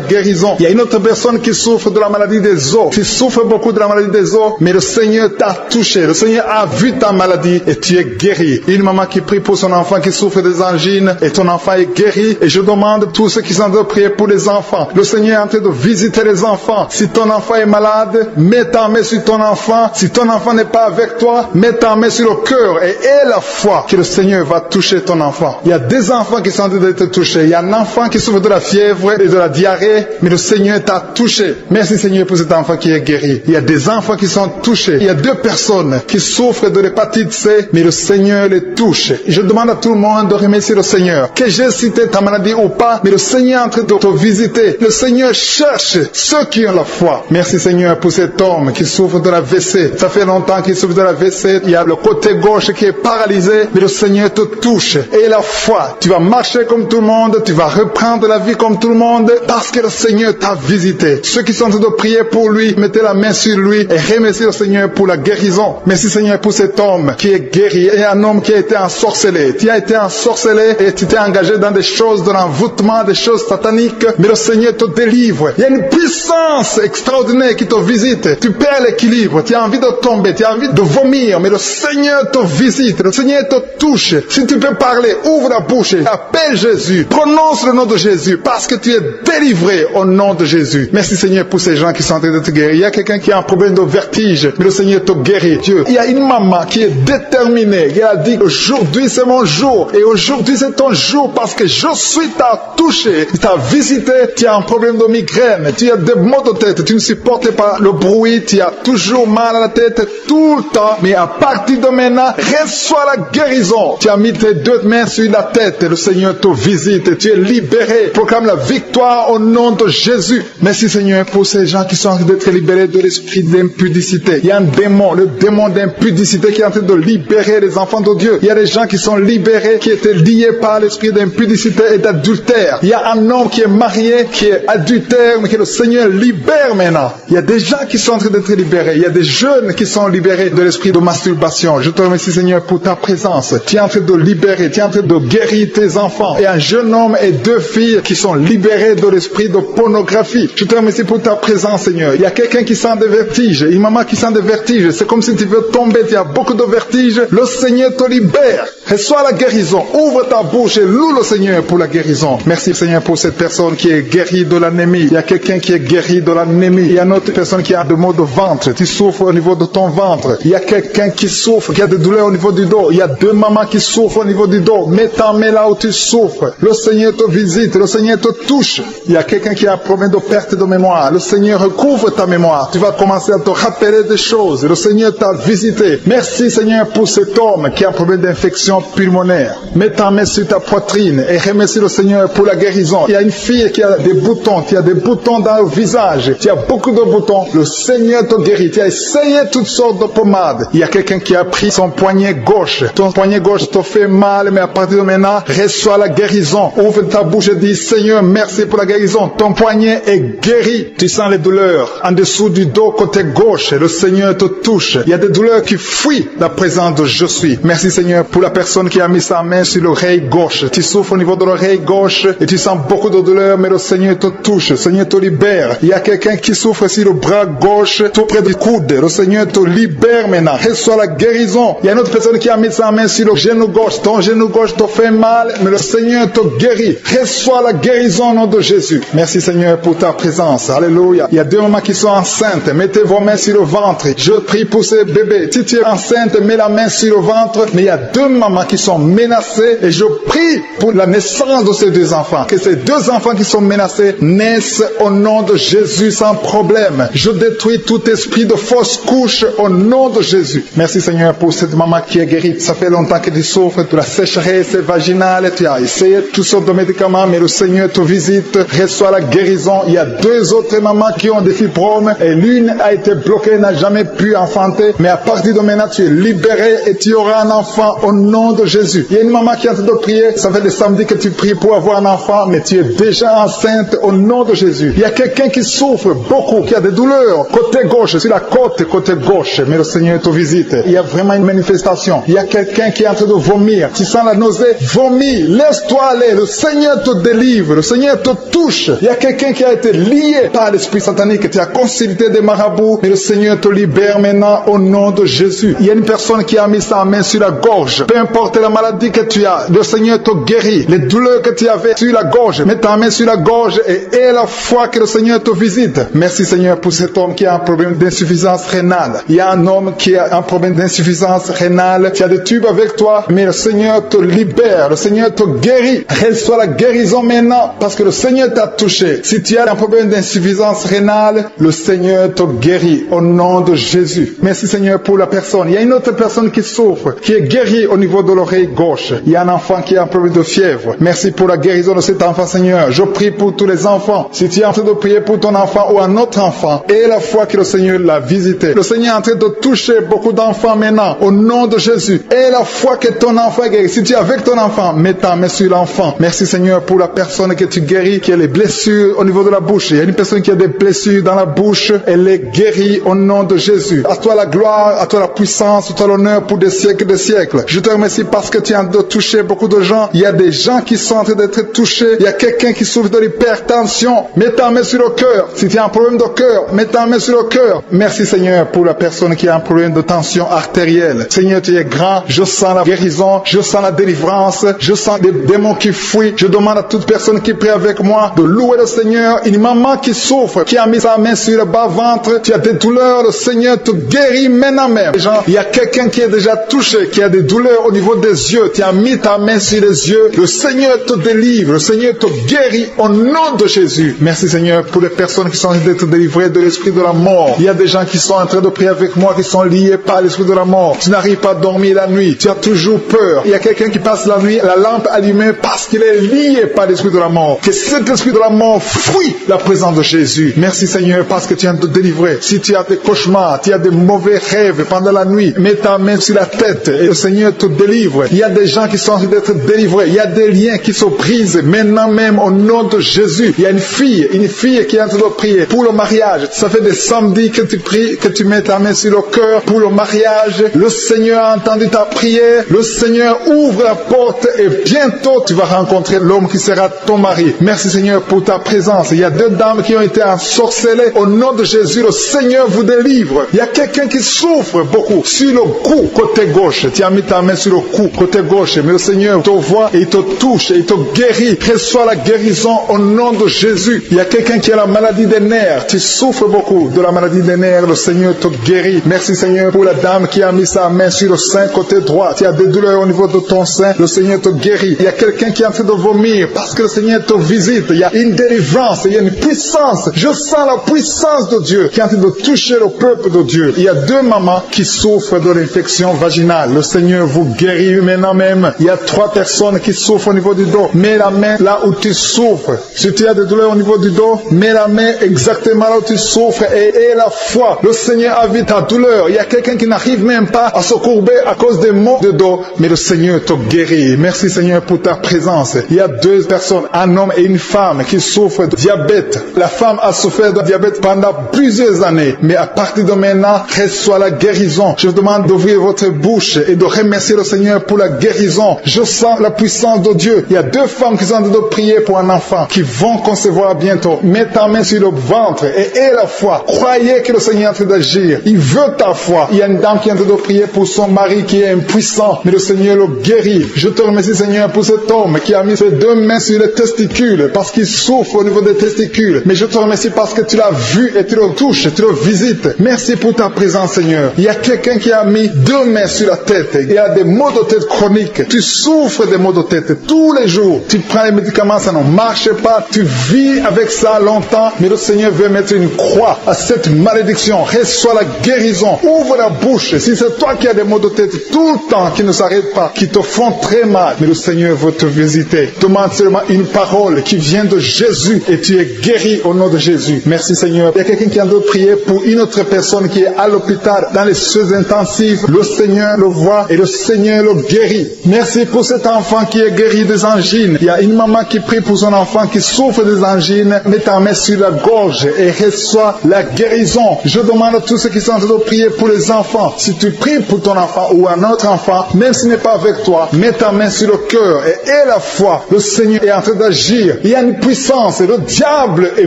S2: guérison. Il y a une autre personne qui souffre de la maladie des os. Tu souffres beaucoup de la maladie des os, mais le Seigneur t'a touché. Le Seigneur a vu ta maladie et tu es guéri. Une maman qui prie pour son enfant qui souffre des angines et ton enfant est guéri. Et je demande à tous ceux qui sont en train de prier pour les enfants. Le Seigneur est en train de visiter les enfants. Si ton enfant est malade, mets ta main sur ton enfant. Si ton enfant n'est pas avec toi, mets ta main sur le cœur et aie la foi que le Seigneur va toucher ton enfant. Il y a des enfants qui sont en train d'être touchés. Il y a un enfant qui souffre de la fièvre et de la diarrhée, mais le Seigneur t'a touché. Merci Seigneur pour cet enfant qui est guéri. Il y a des enfants qui sont touchés. Il y a 2 personnes qui souffrent de l'hépatite C, mais le Seigneur les touche. Je demande à tout le monde de remercier le Seigneur. Que j'ai cité ta maladie ou pas, mais le Seigneur est en train de te visiter. Le Seigneur cherche ceux qui ont la foi. Merci Seigneur pour cet homme qui souffre de la WC. Ça fait longtemps qu'il souffre de la WC. Il y a le côté gauche qui est paralysé, mais le Seigneur te touche. Et la foi, tu vas marcher comme tout le monde, tu vas reprendre la vie comme tout le monde, parce que le Seigneur t'a visité. Ceux qui sont en train de prier pour lui, mettez la main sur lui et remerciez le Seigneur pour la guérison. Merci Seigneur pour cet homme qui est guéri et un homme qui a été ensorcelé. Tu as été ensorcelé et tu t'es engagé dans des choses de l'envoûtement, des choses sataniques, mais le Seigneur te délivre. Il y a une puissance extraordinaire qui te visite. Tu perds l'équilibre, tu as envie de tomber, tu as envie de vomir, mais le Seigneur te visite, le Seigneur te touche. Si tu peux parler, ouvre la bouche, appelle Jésus, prononce le nom de Jésus, parce que tu es délivré au nom de Jésus. Merci Seigneur pour ces gens qui sont en train de te guérir. Il y a quelqu'un qui a un problème de vertige, mais le Seigneur te guérit. Dieu. Il y a une maman qui est déterminée, qui a dit aujourd'hui c'est mon jour, et aujourd'hui c'est ton jour, parce que je suis t'a touché, t'a visité, tu as un problème de migraine, tu as des maux de tête, tu ne supportes pas le bruit, tu as toujours mal à la tête tout le temps, mais à partir de maintenant, reçois la guérison. Tu as mis tes deux mains sur la tête, le Seigneur te visite et tu es libéré. Proclame la victoire au nom de Jésus. Merci Seigneur pour ces gens qui sont en train d'être libérés de l'esprit d'impudicité. Il y a un démon, le démon d'impudicité qui est en train de libérer les enfants de Dieu. Il y a des gens qui sont libérés, qui étaient liés par l'esprit d'impudicité et d'adultère. Il y a un homme qui est marié, qui est adultère, mais que le Seigneur libère maintenant. Il y a des gens qui sont en train d'être libérés. Il y a des jeunes qui sont libérés de l'esprit de masturbation. Je te remercie Seigneur pour ta présence. Tu es en train de libérer, tu es en train de guérir tes enfants. Et un jeune homme et deux filles qui sont libérés de l'esprit de pornographie. Je te remercie pour ta présence Seigneur. Il y a quelqu'un qui sent des vertiges, une maman qui sent des vertiges. C'est comme si tu veux tomber, tu as beaucoup de vertiges. Le Seigneur te libère. Reçois la guérison. Ouvre ta bouche et loue le Seigneur pour la guérison. Merci Seigneur pour cette personne qui est guérie de l'anémie. Il y a quelqu'un qui est guéri de l'anémie. Il y a une autre personne qui a des maux de ventre. Tu souffres au niveau de ton ventre. Il y a quelqu'un qui souffre, qui a des douleurs au niveau du dos. Il y a deux mamans qui souffrent au niveau du dos. Mets ta main là où tu souffres. Le Seigneur te visite. Le Seigneur te touche. Il y a quelqu'un qui a un problème de perte de mémoire. Le Seigneur recouvre ta mémoire. Tu vas commencer à te rappeler des choses. Le Seigneur t'a visité. Merci Seigneur pour cet homme qui a un problème d'infection pulmonaire. Mets ta main sur ta poitrine et remercie le Seigneur pour la guérison. Il y a une fille qui a des boutons, qui a des boutons dans le visage. Tu as beaucoup de boutons. Le Seigneur te guérit. Tu as essayé toutes sortes de pommades. Il y a quelqu'un qui a pris son poignet gauche. Ton poignet gauche te fait mal, mais à partir de maintenant, reçois la guérison. Ouvre ta bouche et dis, Seigneur, merci pour la guérison. Ton poignet est guéri. Tu sens les douleurs en dessous du dos côté gauche. Le Seigneur te touche. Il y a des douleurs qui fuient la présence de Je suis. Merci Seigneur pour la personne qui a mis sa main sur l'oreille gauche. Tu souffres au niveau de l'oreille gauche et tu sens beaucoup de douleur, mais le Seigneur te touche. Le Seigneur te libère. Il y a quelqu'un qui souffre sur le bras gauche, tout près du coude. Le Seigneur te libère maintenant. Reçois la guérison. Il y a une autre personne qui a mis sa main sur le genou gauche. Ton genou gauche te fait mal, mais le Seigneur te guérit. Reçois la guérison au nom de Jésus. Merci Seigneur pour ta présence. Alléluia. Il y a deux mamans qui sont enceintes. Mettez vos mains sur le ventre. Je prie pour ces bébés. Si tu es enceinte, mets la main sur le ventre. Mais il y a deux mamans qui sont menacées et je prie pour la naissance de ces deux enfants. Que ces deux enfants qui sont menacés naissent au nom de Jésus sans problème. Je détruis tout esprit de fausse couche au nom de Jésus. Merci Seigneur pour cette maman qui est guérie. Ça fait longtemps que tu souffres de la sécheresse vaginale. Tu as essayé toutes sortes de médicaments, mais le Seigneur te visite. Reçois la guérison. Il y a deux autres mamans qui ont des fibromes et l'une a été bloquée, n'a jamais pu enfanter. Mais à partir de maintenant, tu es libéré et tu auras un enfant au nom de Jésus. Il y a une maman qui est en train de prier. Ça fait des samedis que tu pries pour avoir un enfant, mais tu es déjà enceinte au nom de Jésus. Il y a quelqu'un qui souffre beaucoup, qui a des douleurs côté gauche, sur la côte côté gauche, mais le Seigneur te visite. Il y a vraiment une manifestation. Il y a quelqu'un qui est en train de vomir. Tu sens la nausée, vomis, laisse-toi aller. Le Seigneur te délivre, le Seigneur te touche. Il y a quelqu'un qui a été lié par l'esprit satanique. Tu as consulté des marabouts, mais le Seigneur te libère maintenant au nom de Jésus. Il y a une personne qui a mis sa main sur la gorge. Peu importe la maladie que tu as, le Seigneur te guérit. Les douleurs que tu avais sur la gorge, mets ta main sur la gorge et aie la foi que le Seigneur te visite. Merci Seigneur pour cet homme qui a un problème d'insuffisance rénale. Il y a un homme qui a un problème d'insuffisance rénale. Tu as des tubes avec toi, mais le Seigneur te libère. Le Seigneur te guérit. Reçois la guérison maintenant parce que le Seigneur t'a touché. Si tu as un problème d'insuffisance rénale, le Seigneur te guérit au nom de Jésus. Merci Seigneur pour la personne. Il y a une autre personne qui souffre, qui est guérie au niveau de l'oreille gauche. Il y a un enfant qui a un problème de fièvre. Merci pour la guérison de cet enfant Seigneur. Je prie pour tous les enfants. Si tu es en train de prier pour ton enfant ou un autre enfant, et la foi que le Seigneur l'a visité. Le Seigneur est en train de toucher beaucoup d'enfants maintenant au nom de Jésus. Et la foi que ton enfant est guéri. Si tu es avec ton enfant, mets ta main sur l'enfant. Merci Seigneur pour la personne que tu guéris, qui a les blessures au niveau de la bouche. Il y a une personne qui a des blessures dans la bouche. Elle est guérie au nom de Jésus. À toi la gloire, à toi la puissance, à toi l'honneur pour des siècles et des siècles. Je te remercie parce que tu es en train de toucher beaucoup de gens. Il y a des gens qui sont en train d'être touchés. Il y a quelqu'un qui souffre de l'hypertension. Mets ta main sur le cœur. Si tu as un problème de cœur, mets ta main sur le cœur. Merci Seigneur pour la personne qui a un problème de tension artérielle. Seigneur, tu es grand. Je sens la guérison. Je sens la délivrance. Je sens des démons qui fuient. Je demande à toute personne qui prie avec moi de louer le Seigneur. Une maman qui souffre, qui a mis sa main sur le bas-ventre. Tu as des douleurs. Le Seigneur te guérit maintenant même. Il y a quelqu'un qui est déjà touché, qui a des douleurs au niveau des yeux. Tu as mis ta main sur les yeux. Le Seigneur te délivre. Le Seigneur te guérit au nom de Jésus. Merci Seigneur pour les personnes qui sont d'être délivrées de l'esprit de la mort. Il y a des gens qui sont en train de prier avec moi, qui sont liés par l'esprit de la mort. Tu n'arrives pas à dormir la nuit. Tu as toujours peur. Il y a quelqu'un qui passe la nuit, la lampe allumée parce qu'il est lié par l'esprit de la mort. Que cet esprit de la mort fuit la présence de Jésus. Merci Seigneur parce que tu viens de te délivrer. Si tu as des cauchemars, tu as des mauvais rêves pendant la nuit, mets ta main sur la tête et le Seigneur te délivre. Il y a des gens qui sont en train d'être délivrés. Il y a des liens qui se brisent maintenant même au nom de Jésus. Il y a une fille qui est en train de prier pour le mariage. Ça fait des samedis que tu pries, que tu mets ta main sur le cœur pour le mariage. Le Seigneur a entendu ta prière. Le Seigneur ouvre la porte et bientôt tu vas rencontrer l'homme qui sera ton mari. Merci Seigneur pour ta présence. Il y a 2 dames qui ont été ensorcelées. Au nom de Jésus, le Seigneur vous délivre. Il y a quelqu'un qui souffre beaucoup sur le cou, côté gauche. Tu as mis ta main sur le cou, côté gauche. Mais le Seigneur te voit et il te touche et il te guérit. Reçois la guérison au nom de Jésus. Il y a quelqu'un qui a la maladie des nerfs. Tu souffres beaucoup de la maladie des nerfs. Le Seigneur te guérit. Merci Seigneur pour la dame qui a mis sa main sur le sein côté droit. Tu as des douleurs au niveau de ton sein. Le Seigneur te guérit. Il y a quelqu'un qui est en train de vomir parce que le Seigneur te visite. Il y a une délivrance. Il y a une puissance. Je sens la puissance de Dieu qui est en train de toucher le peuple de Dieu. Il y a 2 mamans qui souffrent de l'infection vaginale. Le Seigneur vous guérit maintenant même. Il y a 3 personnes qui souffrent au niveau du dos. Mets la main là où tu souffres. Si tu as des douleurs au niveau du dos, mets la main exactement là où tu souffres et aie la foi. Le Seigneur a vu ta douleur. Il y a quelqu'un qui n'arrive même pas à se courber à cause des maux de dos, mais le Seigneur te guérit. Merci Seigneur pour ta présence. Il y a 2 personnes, un homme et une femme qui souffrent de diabète. La femme a souffert de diabète pendant plusieurs années, mais à partir de maintenant, reçoit la guérison. Je vous demande d'ouvrir votre bouche et de remercier le Seigneur pour la guérison. Je sens la puissance de Dieu. Il y a 2 femmes qui sont en train de prier pour un enfant qui vont concevoir bientôt. Mets ta main sur le ventre et aie la foi. Croyez que le Seigneur est en train d'agir. Il veut ta foi. Il y a une dame qui est en train de prier pour son mari qui est impuissant, mais le Seigneur le guérit. Je te remercie Seigneur pour cet homme qui a mis ses 2 mains sur les testicules parce qu'il souffre au niveau des testicules. Mais je te remercie parce que tu l'as vu et tu le touches, tu le visites. Merci pour ta présence Seigneur. Il y a quelqu'un qui a mis 2 mains sur la tête. Il y a des maux de tête chroniques. Tu souffres des maux de tête tous les jours. Tu prends les médicaments, ça ne marche pas. Tu vis avec ça longtemps, mais le Seigneur veut mettre une croix à cette malédiction. Reçois la guérison. Ouvre la bouche. Si c'est toi qui as des maux de tête tout le temps qui ne s'arrêtent pas, qui te font très mal, mais le Seigneur veut te visiter. Demande seulement une parole qui vient de Jésus et tu es guéri au nom de Jésus. Merci Seigneur. Il y a quelqu'un qui a de prier pour une autre personne qui est à l'hôpital dans les soins intensifs. Le Seigneur le voit et le Seigneur le guérit. Merci pour cet enfant qui est guéri des angines. Il y a une maman qui prie pour son enfant qui souffre des angines. Mets ta main sur la gorge et reçois la guérison. Je demande à tous ceux qui sont en train de prier pour les enfants. Si tu pries pour ton enfant ou un autre enfant, même s'il n'est pas avec toi, mets ta main sur le cœur et aie la foi. Le Seigneur est en train d'agir. Il y a une puissance et le diable est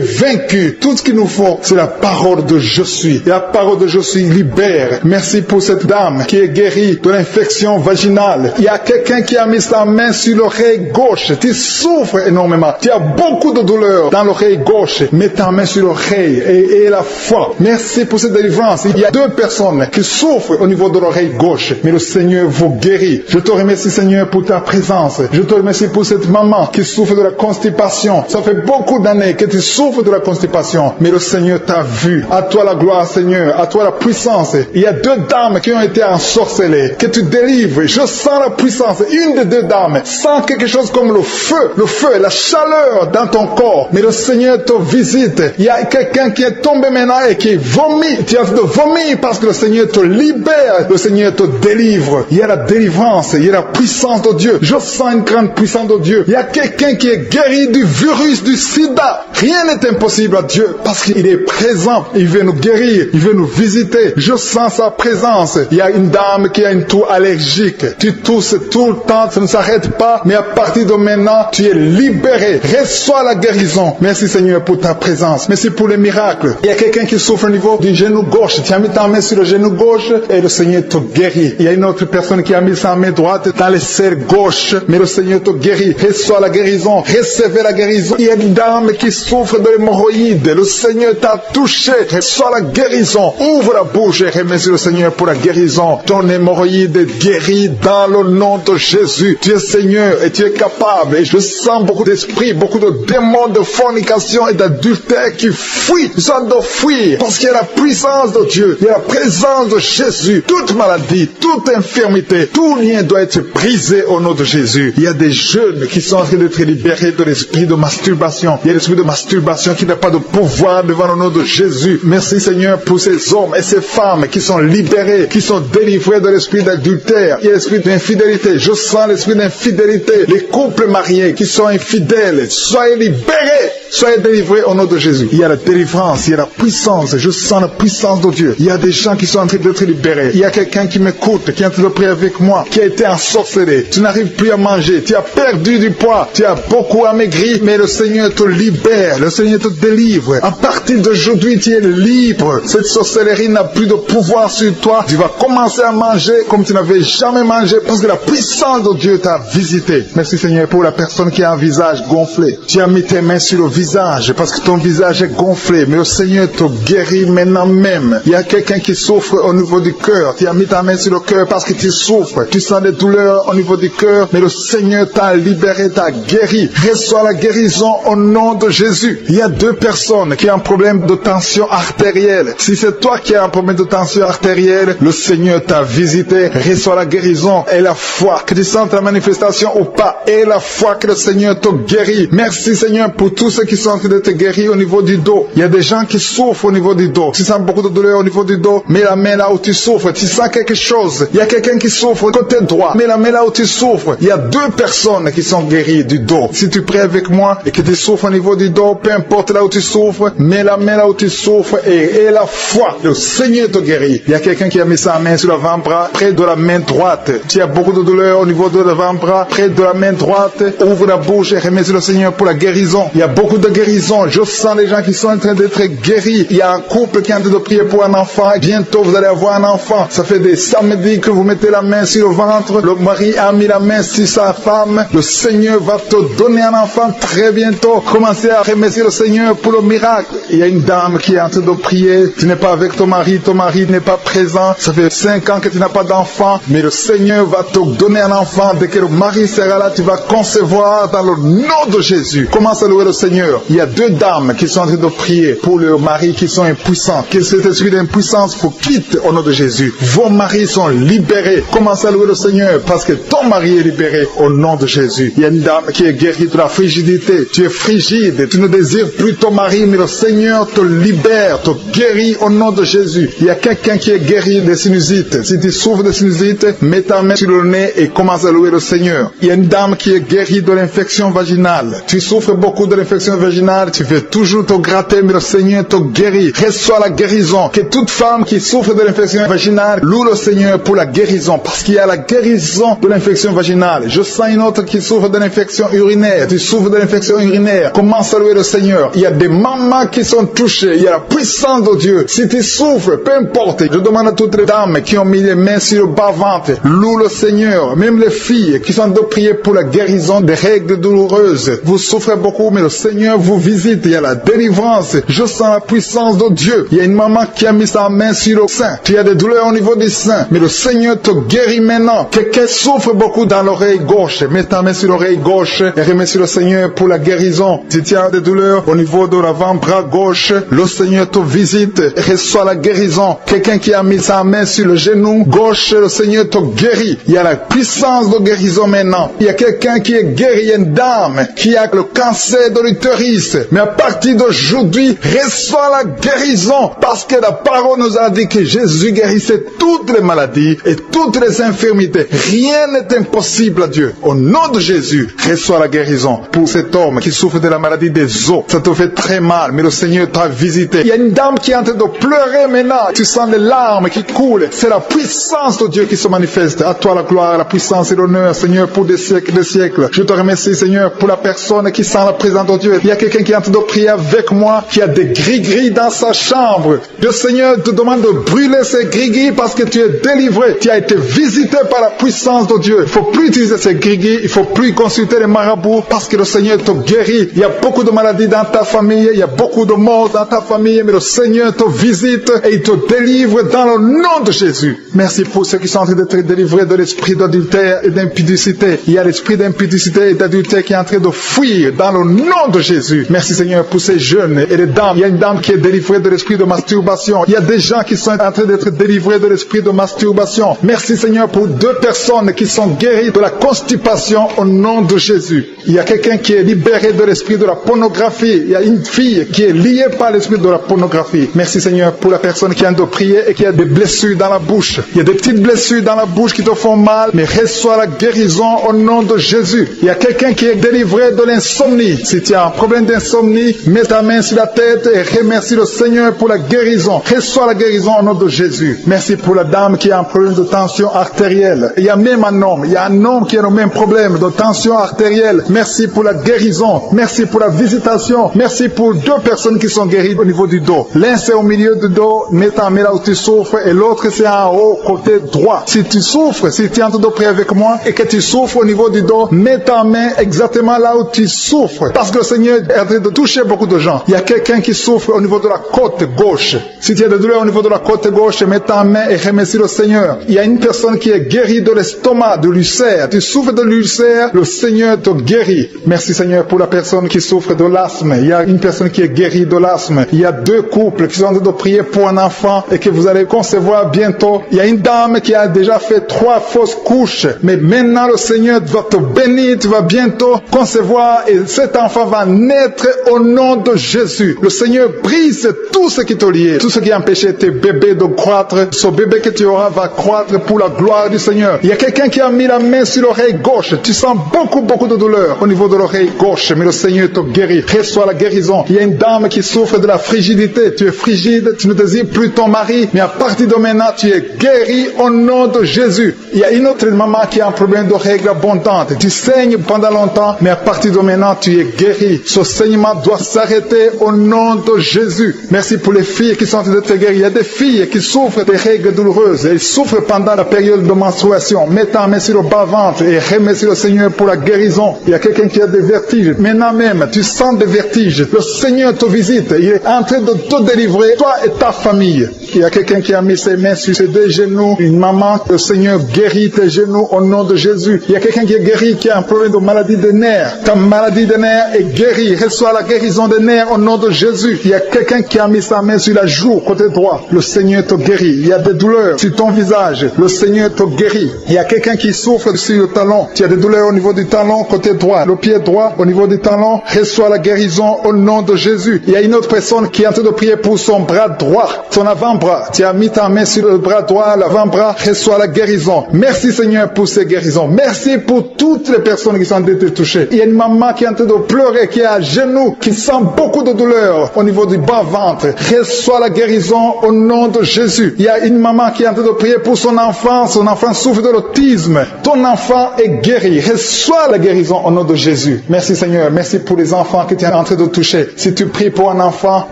S2: vaincu. Tout ce qu'il nous faut, c'est la parole de je suis. Et la parole de je suis libère. Merci pour cette dame qui est guérie de l'infection vaginale. Il y a quelqu'un qui a mis sa main sur l'oreille gauche. Tu souffres énormément. Tu as beaucoup de douleur dans l'oreille gauche. Mets ta main sur l'oreille et aie la foi. Merci pour cette délivrance. Il y a 2 personnes qui souffrent au niveau de l'oreille gauche, mais le Seigneur vous guérit. Je te remercie Seigneur pour ta présence. Je te remercie pour cette maman qui souffre de la constipation. Ça fait beaucoup d'années que tu souffres de la constipation, mais le Seigneur t'a vu. À toi la gloire Seigneur, à toi la puissance. Il y a 2 dames qui ont été ensorcelées, que tu délivres. Je sens la puissance. Une des 2 dames sent quelque chose comme le feu, la chaleur dans ton corps, mais le Seigneur te visite. Il y a quelqu'un qui est tombé maintenant et qui vomit. Tu as de vomir parce que le Seigneur te libère, le Seigneur te délivre. Il y a la délivrance, il y a la puissance de Dieu. Je sens une grande puissance de Dieu. Il y a quelqu'un qui est guéri du virus du sida. Rien n'est impossible à Dieu parce qu'il est présent. Il veut nous guérir, il veut nous visiter. Je sens sa présence. Il y a une dame qui a une toux allergique. Tu tousses tout le temps, ça ne s'arrête pas, mais à partir de maintenant, tu es libéré. Reçois la guérison. Merci Seigneur pour ta présence. Merci pour les miracles. Il y a quelqu'un qui souffre au niveau du genou gauche. Tu as mis ta main sur le genou gauche et le Seigneur te guérit. Il y a une autre personne qui a mis sa main droite dans les serres gauche, mais le Seigneur te guérit. Reçois la guérison. Recevez la guérison. Il y a une dame qui souffre de l'hémorroïde. Le Seigneur t'a touché. Reçois la guérison. Ouvre la bouche et remercie le Seigneur pour la guérison. Ton hémorroïde est guéri dans le nom de Jésus. Tu es Seigneur et tu es capable. Et je sens beaucoup d'esprits, beaucoup de démons de fornication et d'adultère qui fuient. Ils sont de fuir parce qu'il y a la puissance de Dieu, il y a la présence de Jésus. Toute maladie, toute infirmité, tout lien doit être brisé au nom de Jésus. Il y a des jeunes qui sont en train d'être libérés de l'esprit de masturbation. Il y a l'esprit de masturbation qui n'a pas de pouvoir devant le nom de Jésus. Merci Seigneur pour ces hommes et ces femmes qui sont libérés, qui sont délivrés de l'esprit d'adultère. Il y a l'esprit d'infidélité. Je sens l'esprit d'infidélité. Les couples mariés qui sont infidèles, soyez libérés, soyez délivrés au nom de Jésus. Il y a la délivrance, il y a la puissance. Je sens la puissance de Dieu. Il y a des gens qui sont en train d'être libérés. Il y a quelqu'un qui m'écoute, qui est en train de prier avec moi, qui a été ensorcelé. Tu n'arrives plus à manger. Tu as perdu du poids. Tu as beaucoup amaigri, mais le Seigneur te libère. Le Seigneur te délivre. À partir d'aujourd'hui, tu es libre. Cette sorcellerie n'a plus de pouvoir sur toi. Tu vas commencer à manger comme tu n'avais jamais mangé parce que la puissance de Dieu t'a visité. Merci Seigneur pour la personne qui a un visage gonflé. Tu as mis tes mains sur le visage parce que ton visage est gonflé, mais le Seigneur te guérit maintenant même. Il y a quelqu'un qui souffre au niveau du cœur. Tu as mis ta main sur le cœur parce que tu souffres. Tu sens des douleurs au niveau du cœur, mais le Seigneur t'a libéré, t'a guéri. Reçois la guérison au nom de Jésus. Il y a deux personnes qui ont un problème de tension artérielle. Si c'est toi qui as un problème de tension artérielle, le Seigneur t'a visité. Reçois la guérison et la foi. Que tu sentes la manifestation ou pas, et la foi que le Seigneur te guérit. Merci Seigneur pour tous ceux qui sont en train de te guérir au niveau du dos. Il y a des gens qui souffrent au niveau du dos. Tu sens beaucoup de douleur au niveau du dos, mets la main là où tu souffres. Tu sens quelque chose. Il y a quelqu'un qui souffre côté droit, mets la main là où tu souffres. Il y a deux personnes qui sont guéries du dos. Si tu pries avec moi et que tu souffres au niveau du dos, peu importe là où tu souffres, mets la main là où tu souffres et la foi. Le Seigneur te guérit. Il y a quelqu'un qui a mis sa main sur l'avant-bras, près de la main droite. Tu as beaucoup de douleur au niveau de l'avant-bras, près de la main droite. Ouvre la bouche et remercie le Seigneur pour la guérison. Il y a beaucoup de guérison. Je sens les gens qui sont en train d'être guéris. Il y a un couple qui est en train de prier pour un enfant. Bientôt, vous allez avoir un enfant. Ça fait des samedis que vous mettez la main sur le ventre. Le mari a mis la main sur sa femme. Le Seigneur va te donner un enfant très bientôt. Commencez à remercier le Seigneur pour le miracle. Il y a une dame qui est en train de prier. Tu n'es pas avec ton mari n'est pas présent. Ça fait 5 ans que tu n'as pas d'enfant. Mais le Seigneur va te donner un enfant. Dès que le mari sera là, tu vas concevoir dans le nom de Jésus. Commence à louer le Seigneur. Il y a deux dames qui sont en train de prier pour leurs maris qui sont impuissants. Que cet esprit d'impuissance vous quitte au nom de Jésus. Vos maris sont libérés. Commence à louer le Seigneur parce que ton mari est libéré au nom de Jésus. Il y a une dame qui est guérie de la frigidité. Tu es frigide. Tu ne désires plus ton mari, mais le Seigneur te libère, te guérit au nom de Jésus. Il y a quelqu'un qui est guéri des sinusites. Si tu souffres de sinusite, mets ta main sur le nez et commence à louer le Seigneur. Il y a une dame qui est guérie de l'infection vaginale. Tu souffres beaucoup de l'infection vaginale, tu veux toujours te gratter, mais le Seigneur te guérit. Reçois la guérison. Que toute femme qui souffre de l'infection vaginale loue le Seigneur pour la guérison, parce qu'il y a la guérison de l'infection vaginale. Je sens une autre qui souffre de l'infection urinaire. Tu souffres de l'infection urinaire. Commence à louer le Seigneur. Il y a des mamans qui sont touchées. Il y a la puissance de Dieu. Si tu souffres, peu importe. Je demande à toutes les dames qui ont mis les mains sur le bas-ventre, loue le Seigneur. Même les filles qui sont de prier pour la guérison des règles douloureuses. Vous souffrez beaucoup, mais le Seigneur vous visite. Il y a la délivrance. Je sens la puissance de Dieu. Il y a une maman qui a mis sa main sur le sein. Tu as des douleurs au niveau du sein, mais le Seigneur te guérit maintenant. Quelqu'un souffre beaucoup dans l'oreille gauche. Mets ta main sur l'oreille gauche et remercie le Seigneur pour la guérison. Si tu as des douleurs au niveau de l'avant-bras gauche, le Seigneur te visite et reçoit la guérison. Quelqu'un qui a mis sa main sur le genou gauche, le Seigneur te guérit. Il y a la puissance de guérison maintenant. Il y a quelqu'un qui est guéri, il y a une dame qui a le cancer de l'utérus. Mais à partir d'aujourd'hui, reçoit la guérison parce que la parole nous a dit que Jésus guérissait toutes les maladies et toutes les infirmités. Rien n'est impossible à Dieu. Au nom de Jésus, reçois la guérison pour cet homme qui souffre de la maladie des os. Ça te fait très mal, mais le Seigneur t'a visité. Il y a une dame qui est en train de pleurer maintenant. Tu sens les larmes qui coulent. C'est la puissance de Dieu qui se manifeste. À toi la gloire, la puissance et l'honneur, Seigneur, pour des siècles et des siècles. Je te remercie, Seigneur, pour la personne qui sent la présence de Dieu. Il y a quelqu'un qui est en train de prier avec moi, qui a des gris-gris dans sa chambre. Le Seigneur te demande de brûler ces gris-gris parce que tu es délivré. Tu as été visité par la puissance de Dieu. Il ne faut plus utiliser ces gris-gris. Il ne faut plus consulter les marabouts parce que le Seigneur te guérit. Il y a beaucoup de maladies dans ta famille. Il y a beaucoup de morts dans ta famille. Mais le Seigneur te visite et il te délivre dans le nom de Jésus. Merci pour ceux qui sont en train d'être délivrés de l'esprit d'adultère et d'impudicité. Il y a l'esprit d'impudicité et d'adultère qui est en train de fuir dans le nom de Jésus. Jésus. Merci Seigneur pour ces jeunes et les dames. Il y a une dame qui est délivrée de l'esprit de masturbation. Il y a des gens qui sont en train d'être délivrés de l'esprit de masturbation. Merci Seigneur pour 2 personnes qui sont guéries de la constipation au nom de Jésus. Il y a quelqu'un qui est libéré de l'esprit de la pornographie. Il y a une fille qui est liée par l'esprit de la pornographie. Merci Seigneur pour la personne qui vient de prier et qui a des blessures dans la bouche. Il y a des petites blessures dans la bouche qui te font mal, mais reçois la guérison au nom de Jésus. Il y a quelqu'un qui est délivré de l'insomnie. Si tu as un problème d'insomnie, mets ta main sur la tête et remercie le Seigneur pour la guérison. Reçois la guérison au nom de Jésus. Merci pour la dame qui a un problème de tension artérielle. Il y a même un homme. Il y a un homme qui a le même problème de tension artérielle. Merci pour la guérison. Merci pour la visitation. Merci pour 2 personnes qui sont guéries au niveau du dos. L'un c'est au milieu du dos, mets ta main là où tu souffres, et l'autre c'est en haut, côté droit. Si tu souffres, si tu es en train de prier avec moi et que tu souffres au niveau du dos, mets ta main exactement là où tu souffres. Parce que le Seigneur est en train de toucher beaucoup de gens. Il y a quelqu'un qui souffre au niveau de la côte gauche. Si tu as des douleurs au niveau de la côte gauche, mets ta main et remercie le Seigneur. Il y a une personne qui est guérie de l'estomac, de l'ulcère. Tu souffres de l'ulcère, le Seigneur te guérit. Merci Seigneur pour la personne qui souffre de l'asthme. Il y a une personne qui est guérie de l'asthme. Il y a 2 couples qui sont en train de prier pour un enfant et que vous allez concevoir bientôt. Il y a une dame qui a déjà fait 3 fausses couches. Mais maintenant le Seigneur va te bénir. Tu vas bientôt concevoir et cet enfant va naître au nom de Jésus. Le Seigneur brise tout ce qui te lie. Tout ce qui empêchait tes bébés de croître. Ce bébé que tu auras va croître pour la gloire du Seigneur. Il y a quelqu'un qui a mis la main sur l'oreille gauche. Tu sens beaucoup de douleur au niveau de l'oreille gauche. Mais le Seigneur te guérit. Reçois la guérison. Il y a une dame qui souffre de la frigidité. Tu es frigide. Tu ne désires plus ton mari. Mais à partir de maintenant, tu es guéri au nom de Jésus. Il y a une autre maman qui a un problème de règles abondantes. Tu saignes pendant longtemps. Mais à partir de maintenant, tu es guéri. Ce saignement doit s'arrêter au nom de Jésus. Merci pour les filles qui sont en train d'être guéries. Il y a des filles qui souffrent des règles douloureuses. Elles souffrent pendant la période de menstruation. Mets ta main sur le bas-ventre et remercie le Seigneur pour la guérison. Il y a quelqu'un qui a des vertiges. Maintenant même, tu sens des vertiges. Le Seigneur te visite. Il est en train de te délivrer, toi et ta famille. Il y a quelqu'un qui a mis ses mains sur ses 2 genoux. Une maman, le Seigneur guérit tes genoux au nom de Jésus. Il y a quelqu'un qui est guéri, qui a un problème de maladie des nerfs. Ta maladie des nerfs est guérie. Reçois la guérison des nerfs au nom de Jésus. Il y a quelqu'un qui a mis sa main sur la joue, côté droit. Le Seigneur te guérit. Il y a des douleurs sur ton visage. Le Seigneur te guérit. Il y a quelqu'un qui souffre sur le talon. Tu as des douleurs au niveau du talon, côté droit. Le pied droit, au niveau du talon. Reçois la guérison au nom de Jésus. Il y a une autre personne qui est en train de prier pour son bras droit, son avant-bras. Tu as mis ta main sur le bras droit, l'avant-bras. Reçois la guérison. Merci Seigneur pour ces guérisons. Merci pour toutes les personnes qui sont en train de toucher. Il y a une maman qui est en train de pleurer, qui est à genoux, qui sent beaucoup de douleur au niveau du bas-ventre. Reçois la guérison au nom de Jésus. Il y a une maman qui est en train de prier pour son enfant. Son enfant souffre de l'autisme. Ton enfant est guéri. Reçois la guérison au nom de Jésus. Merci Seigneur. Merci pour les enfants que tu es en train de toucher. Si tu pries pour un enfant,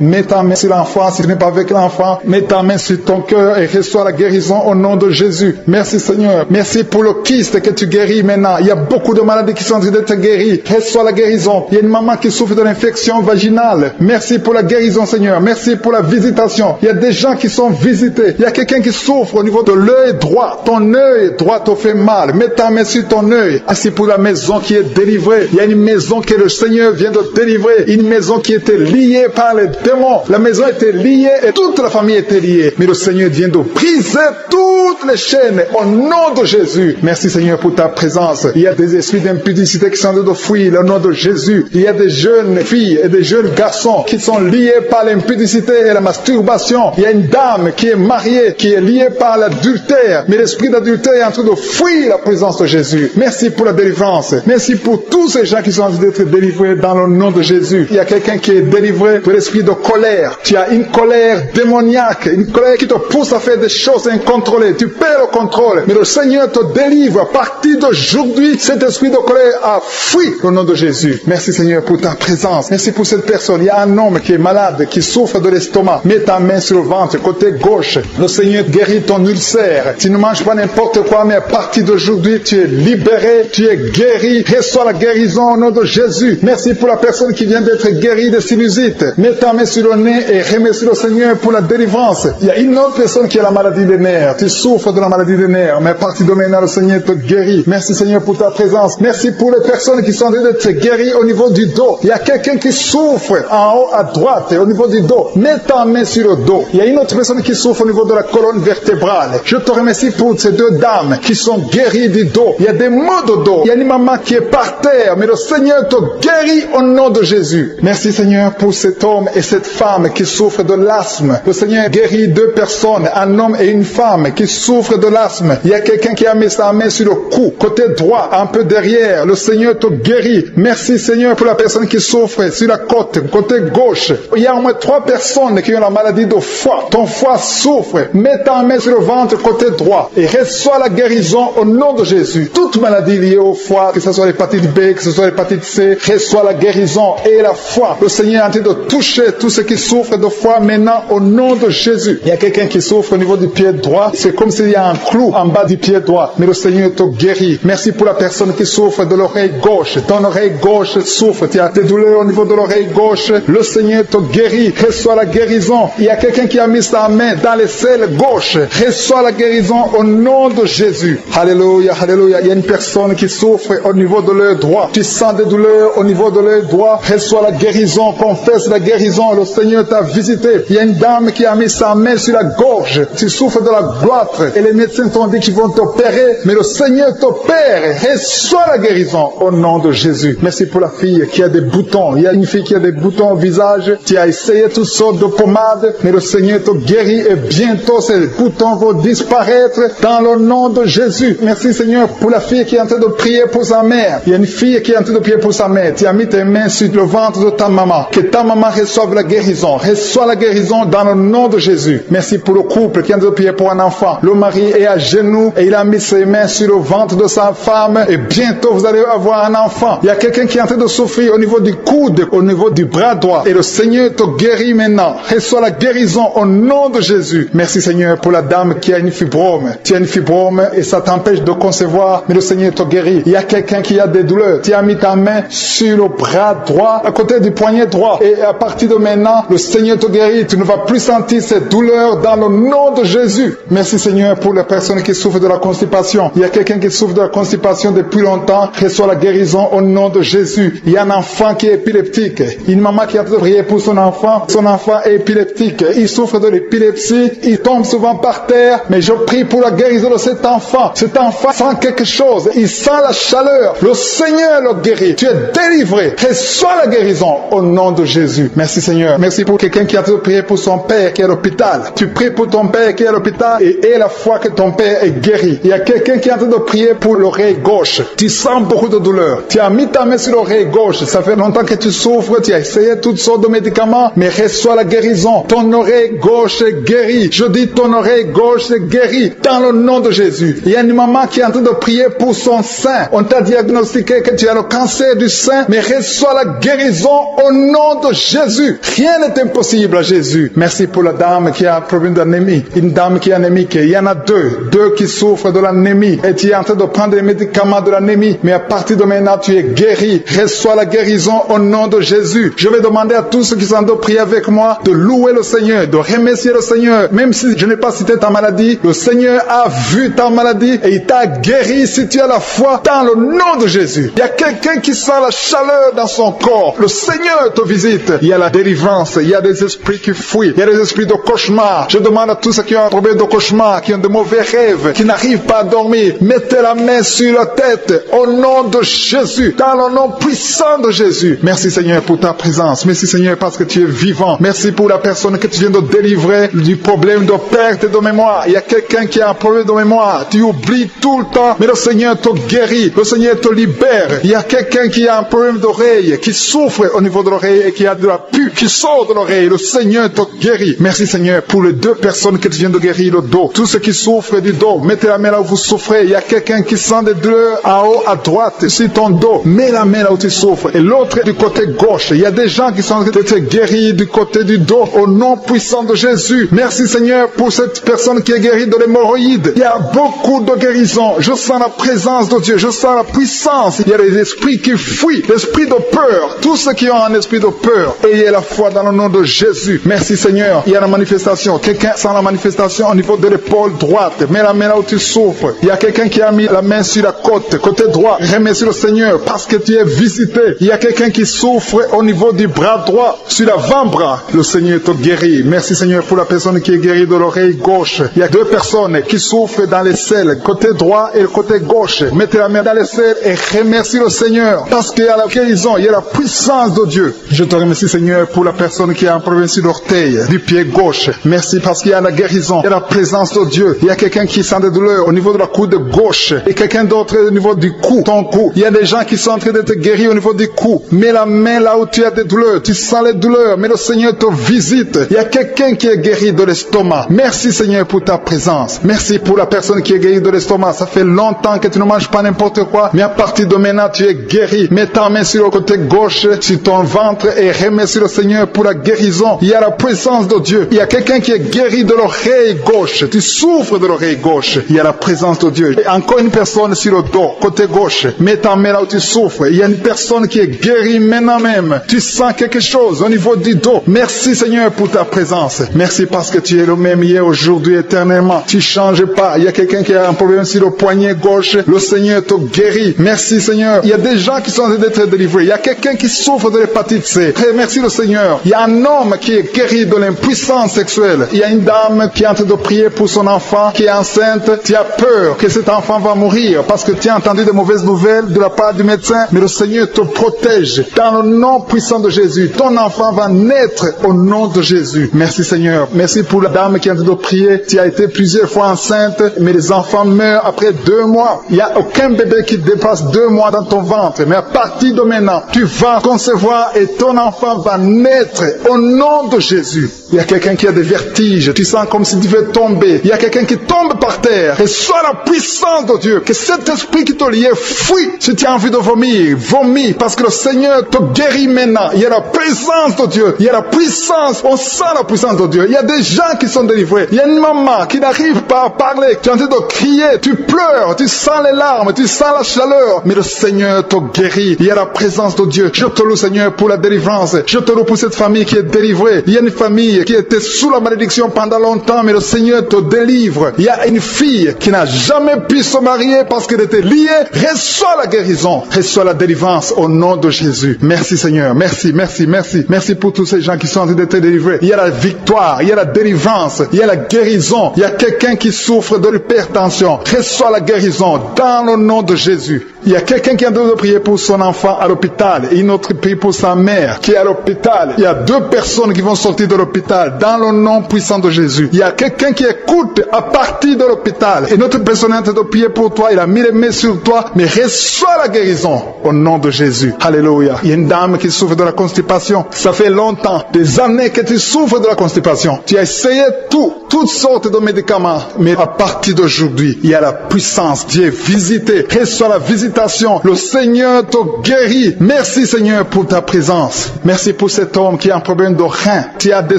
S2: mets ta main sur l'enfant. Si tu n'es pas avec l'enfant, mets ta main sur ton cœur et reçois la guérison au nom de Jésus. Merci Seigneur. Merci pour le kyste que tu guéris maintenant. Il y a beaucoup de maladies qui sont en train d'être guéries. Reçois la guérison. Il y a une maman qui souffre de l'infection vaginale. Merci pour la guérison Seigneur. Merci pour la visitation. Il y a des gens qui sont visités. Il y a quelqu'un qui souffre au niveau de l'œil droit. Ton œil droit te fait mal. Mets ta main sur ton œil. Ainsi pour la maison qui est délivrée. Il y a une maison que le Seigneur vient de délivrer. Une maison qui était liée par les démons. La maison était liée et toute la famille était liée. Mais le Seigneur vient de briser toutes les chaînes au nom de Jésus. Merci Seigneur pour ta présence. Il y a des esprits d'impudicité qui sont en train de fuir le nom de Jésus. Il y a des jeunes filles et des jeunes garçons qui sont liés par l'impudicité et la masturbation. Il y a une dame qui est mariée, qui est liée par l'adultère. Mais l'esprit d'adultère est en train de fuir la présence de Jésus. Merci pour la délivrance. Merci pour tous ces gens qui sont en train d'être délivrés dans le nom de Jésus. Il y a quelqu'un qui est délivré de l'esprit de colère. Tu as une colère démoniaque, une colère qui te pousse à faire des choses incontrôlées. Tu perds le contrôle. Mais le Seigneur te délivre. À partir d'aujourd'hui, cet esprit de colère a fui au nom de Jésus. Merci Seigneur pour ta présence. Merci pour cette personne. Il y a un homme qui est malade, qui souffre de l'estomac. Mets ta main sur le ventre, côté gauche. Le Seigneur guérit ton ulcère. Tu ne manges pas n'importe quoi, mais à partir d'aujourd'hui, tu es libéré, tu es guéri. Reçois la guérison au nom de Jésus. Merci pour la personne qui vient d'être guérie de sinusite. Mets ta main sur le nez et remercie le Seigneur pour la délivrance. Il y a une autre personne qui a la maladie des nerfs. Tu souffres de la maladie des nerfs, mais à partir de maintenant, le Seigneur te guérit. Merci Seigneur pour ta présence. Merci pour les personnes qui sont en train d'être guéries au niveau du dos. dos. Il y a quelqu'un qui souffre en haut à droite, au niveau du dos. Mets ta main sur le dos. Il y a une autre personne qui souffre au niveau de la colonne vertébrale. Je te remercie pour ces deux dames qui sont guéries du dos. Il y a des maux de dos. Il y a une maman qui est par terre, mais le Seigneur te guérit au nom de Jésus. Merci Seigneur pour cet homme et cette femme qui souffrent de l'asthme. Le Seigneur guérit deux personnes, un homme et une femme qui souffrent de l'asthme. Il y a quelqu'un qui a mis sa main sur le cou, côté droit, un peu derrière. Le Seigneur te guérit. Merci Seigneur pour la personne qui souffre sur la côte, côté gauche. Il y a au moins 3 personnes qui ont la maladie de foie. Ton foie souffre. Mets ta main sur le ventre côté droit et reçois la guérison au nom de Jésus. Toute maladie liée au foie, que ce soit l'hépatite B, que ce soit l'hépatite C, reçois la guérison et la foi. Le Seigneur est en train de toucher tous ceux qui souffrent de foie maintenant au nom de Jésus. Il y a quelqu'un qui souffre au niveau du pied droit. C'est comme s'il y a un clou en bas du pied droit. Mais le Seigneur te guérit. Merci pour la personne qui souffre de l'oreille gauche. Ton oreille gauche souffre. Tu as des douleurs au niveau de l'oreille gauche. Le Seigneur te guérit. Reçois la guérison. Il y a quelqu'un qui a mis sa main dans l'aisselle gauche. Reçois la guérison au nom de Jésus. Alléluia, alléluia. Il y a une personne qui souffre au niveau de l'œil droit. Tu sens des douleurs au niveau de l'œil droit. Reçois la guérison. Confesse la guérison. Le Seigneur t'a visité. Il y a une dame qui a mis sa main sur la gorge. Tu souffres de la gloître. Et les médecins t'ont dit qu'ils vont t'opérer. Mais le Seigneur t'opère. Reçois la guérison au nom de Jésus. Merci pour la fille qui a des boutons. Il y a une fille qui a des boutons au visage. Tu as essayé toutes sortes de pommades. Mais le Seigneur te guérit. Et bientôt ces boutons vont disparaître dans le nom de Jésus. Merci Seigneur pour la fille qui est en train de prier pour sa mère. Il y a une fille qui est en train de prier pour sa mère. Tu as mis tes mains sur le ventre de ta maman. Que ta maman reçoive la guérison. Reçois la guérison dans le nom de Jésus. Merci pour le couple qui est en train de prier pour un enfant. Le mari est à genoux et il a mis ses mains sur le ventre de sa femme. Et bientôt vous allez avoir un enfant. Il y a quelqu'un qui est en train de souffrir au niveau du coude, au niveau du bras droit. Et le Seigneur te guérit maintenant. Reçois la guérison au nom de Jésus. Merci Seigneur pour la dame qui a une fibrome. Tu as une fibrome et ça t'empêche de concevoir, mais le Seigneur te guérit. Il y a quelqu'un qui a des douleurs. Tu as mis ta main sur le bras droit, à côté du poignet droit. Et à partir de maintenant, le Seigneur te guérit. Tu ne vas plus sentir cette douleur dans le nom de Jésus. Merci Seigneur pour les personnes qui souffrent de la constipation. Il y a quelqu'un qui souffre de la constipation depuis longtemps. Reçois la guérison au nom de Jésus. Il y a un enfant qui est épileptique. Une maman qui a prié pour son enfant. Son enfant est épileptique. Il souffre de l'épilepsie. Il tombe souvent par terre. Mais je prie pour la guérison de cet enfant. Cet enfant sent quelque chose. Il sent la chaleur. Le Seigneur le guérit. Tu es délivré. Reçois la guérison au nom de Jésus. Merci Seigneur. Merci pour quelqu'un qui a prié pour son père qui est à l'hôpital. Tu pries pour ton père qui est à l'hôpital et aie la foi que ton père est guéri. Il y a quelqu'un qui est en train de prier pour l'oreille gauche. Tu sens beaucoup de douleur. Tu as mis ta main sur l'oreille gauche. Ça fait longtemps que tu souffres. Tu as essayé toutes sortes de médicaments, mais reçois la guérison. Ton oreille gauche est guérie. Je dis ton oreille gauche est guérie dans le nom de Jésus. Il y a une maman qui est en train de prier pour son sein. On t'a diagnostiqué que tu as le cancer du sein, mais reçois la guérison au nom de Jésus. Rien n'est impossible à Jésus. Merci pour la dame qui a un problème d'anémie. Une dame qui est anémique. Il y en a deux qui souffrent de l'anémie. Et tu es en train de prendre les médicaments de l'anémie. Mais à partir de maintenant, tu es guéri. Reçois la guérison au nom de Jésus. Je vais demander à tous ceux qui sont en train de prier avec moi de louer le Seigneur, de remercier le Seigneur. Même si je n'ai pas cité ta maladie, le Seigneur a vu ta maladie et il t'a guéri si tu as la foi dans le nom de Jésus. Il y a quelqu'un qui sent la chaleur dans son corps. Le Seigneur te visite. Il y a la délivrance. Il y a des esprits qui fuient. Il y a des esprits de cauchemar. Je demande à tous ceux qui ont un problème de cauchemar, qui ont de mauvais rêves, qui n'arrivent pas à dormir, mettez la main sur la tête au nom de Jésus, dans le nom puissant de Jésus. Merci Seigneur pour ta présence. Merci Seigneur parce que tu es vivant. Merci pour la personne que tu viens de délivrer du problème de perte de mémoire. Il y a quelqu'un qui a un problème de mémoire. Tu oublies tout le temps, mais le Seigneur te guérit. Le Seigneur te libère. Il y a quelqu'un qui a un problème d'oreille, qui souffre au niveau de l'oreille et qui a de la pus qui sort de l'oreille. Le Seigneur te guérit. Merci Seigneur pour les deux personnes que tu viens de guérir le dos. Tous ceux qui souffrent du dos, mettez la main là où vous souffrez. Il y a quelqu'un qui sent des douleurs en haut à droite sur ton dos. Mets la main là où tu souffres. Et l'autre du côté gauche. Il y a des gens qui sont guéris du côté du dos au nom puissant de Jésus. Merci Seigneur pour cette personne qui est guérie de l'hémorroïde. Il y a beaucoup de guérisons. Je sens la présence de Dieu. Je sens la puissance. Il y a des esprits qui fuient. L'esprit de peur. Tous ceux qui ont un esprit de peur, ayez la foi dans le nom de Jésus. Merci Seigneur. Il y a la manifestation. Quelqu'un sent la manifestation au niveau de l'épaule droite. Mets la main là où tu souffres. Il y a quelqu'un qui a mis la main sur la côte, côté droit. Remercie le Seigneur parce que tu es visité. Il y a Il y a quelqu'un qui souffre au niveau du bras droit, sur l'avant-bras. Le Seigneur te guérit. Merci Seigneur pour la personne qui est guérie de l'oreille gauche. Il y a 2 personnes qui souffrent dans les selles, côté droit et le côté gauche. Mettez la main dans les selles et remercie le Seigneur. Parce qu'il y a la guérison, il y a la puissance de Dieu. Je te remercie Seigneur pour la personne qui a un problème sur l'orteil, du pied gauche. Merci parce qu'il y a la guérison, il y a la présence de Dieu. Il y a quelqu'un qui sent des douleurs au niveau de la coude gauche et quelqu'un d'autre au niveau du cou, ton cou. Il y a des gens qui sont en train d'être guéris au niveau du cou. Mets la main là où tu as des douleurs. Tu sens les douleurs, mais le Seigneur te visite. Il y a quelqu'un qui est guéri de l'estomac. Merci Seigneur pour ta présence. Merci pour la personne qui est guérie de l'estomac. Ça fait longtemps que tu ne manges pas n'importe quoi, mais à partir de maintenant tu es guéri. Mets ta main sur le côté gauche, sur ton ventre et remercie le Seigneur pour la guérison. Il y a la présence de Dieu. Il y a quelqu'un qui est guéri de l'oreille gauche. Tu souffres de l'oreille gauche. Il y a la présence de Dieu. Et encore une personne sur le dos, côté gauche. Mets ta main là où tu souffres. Il y a une personne qui est guérie maintenant même. Tu sens quelque chose au niveau du dos. Merci Seigneur pour ta présence. Merci parce que tu es le même hier, aujourd'hui, éternellement. Tu ne changes pas. Il y a quelqu'un qui a un problème sur le poignet gauche. Le Seigneur te guérit. Merci Seigneur. Il y a des gens qui sont en train d'être délivrés. Il y a quelqu'un qui souffre de l'hépatite C. Merci le Seigneur. Il y a un homme qui est guéri de l'impuissance sexuelle. Il y a une dame qui est en train de prier pour son enfant qui est enceinte. Tu as peur que cet enfant va mourir parce que tu as entendu de mauvaises nouvelles de la part du médecin. Mais le Seigneur te protège. Dans le nom puissant de Jésus, ton enfant va naître au nom de Jésus. Merci Seigneur. Merci pour la dame qui est en train de prier. Tu as été plusieurs fois enceinte, mais les enfants meurent après 2 mois. Il n'y a aucun bébé qui dépasse 2 mois dans ton ventre. Mais à partir de maintenant, tu vas concevoir et ton enfant va naître au nom de Jésus. Il y a quelqu'un qui a des vertiges. Tu sens comme si tu veux tomber. Il y a quelqu'un qui tombe par terre. Et soit la puissance de Dieu. Que cet esprit qui te liait fuit. Si tu as envie de vomir, vomis. Parce que le Seigneur te guérit maintenant. Il y a la présence de Dieu. Il y a la puissance. On sent la puissance de Dieu. Il y a des gens qui sont délivrés. Il y a une maman qui n'arrive pas à parler. Tu es en train de crier. Tu pleures. Tu sens les larmes. Tu sens la chaleur. Mais le Seigneur te guérit. Il y a la présence de Dieu. Je te loue Seigneur pour la délivrance. Je te loue pour cette famille qui est délivrée. Il y a une famille qui était sous la malédiction pendant longtemps, mais le Seigneur te délivre. Il y a une fille qui n'a jamais pu se marier parce qu'elle était liée. Reçois la guérison. Reçois la délivrance au nom de Jésus. Merci Seigneur. Merci, merci, merci. Merci pour tous ces gens qui sont en train d'être délivrés. Il y a la victoire. Il y a la délivrance. Il y a la guérison. Il y a quelqu'un qui souffre de l'hypertension. Reçois la guérison dans le nom de Jésus. Il y a quelqu'un qui est en train de prier pour son enfant à l'hôpital et une autre prie pour sa mère qui est à l'hôpital. Il y a 2 personnes qui vont sortir de l'hôpital dans le nom puissant de Jésus. Il y a quelqu'un qui écoute à partir de l'hôpital et notre personne est en train de prier pour toi. Il a mis les mains sur toi, mais reçois la guérison au nom de Jésus. Alléluia. Il y a une dame qui souffre de la constipation. Ça fait longtemps, des années que tu souffres de la constipation. Tu as essayé toutes sortes de médicaments, mais à partir d'aujourd'hui, il y a la puissance. Dieu est visité. Reçois la visitation. Le Seigneur te guérit. Merci Seigneur pour ta présence. Merci pour cet homme qui a un problème de rein. Tu as des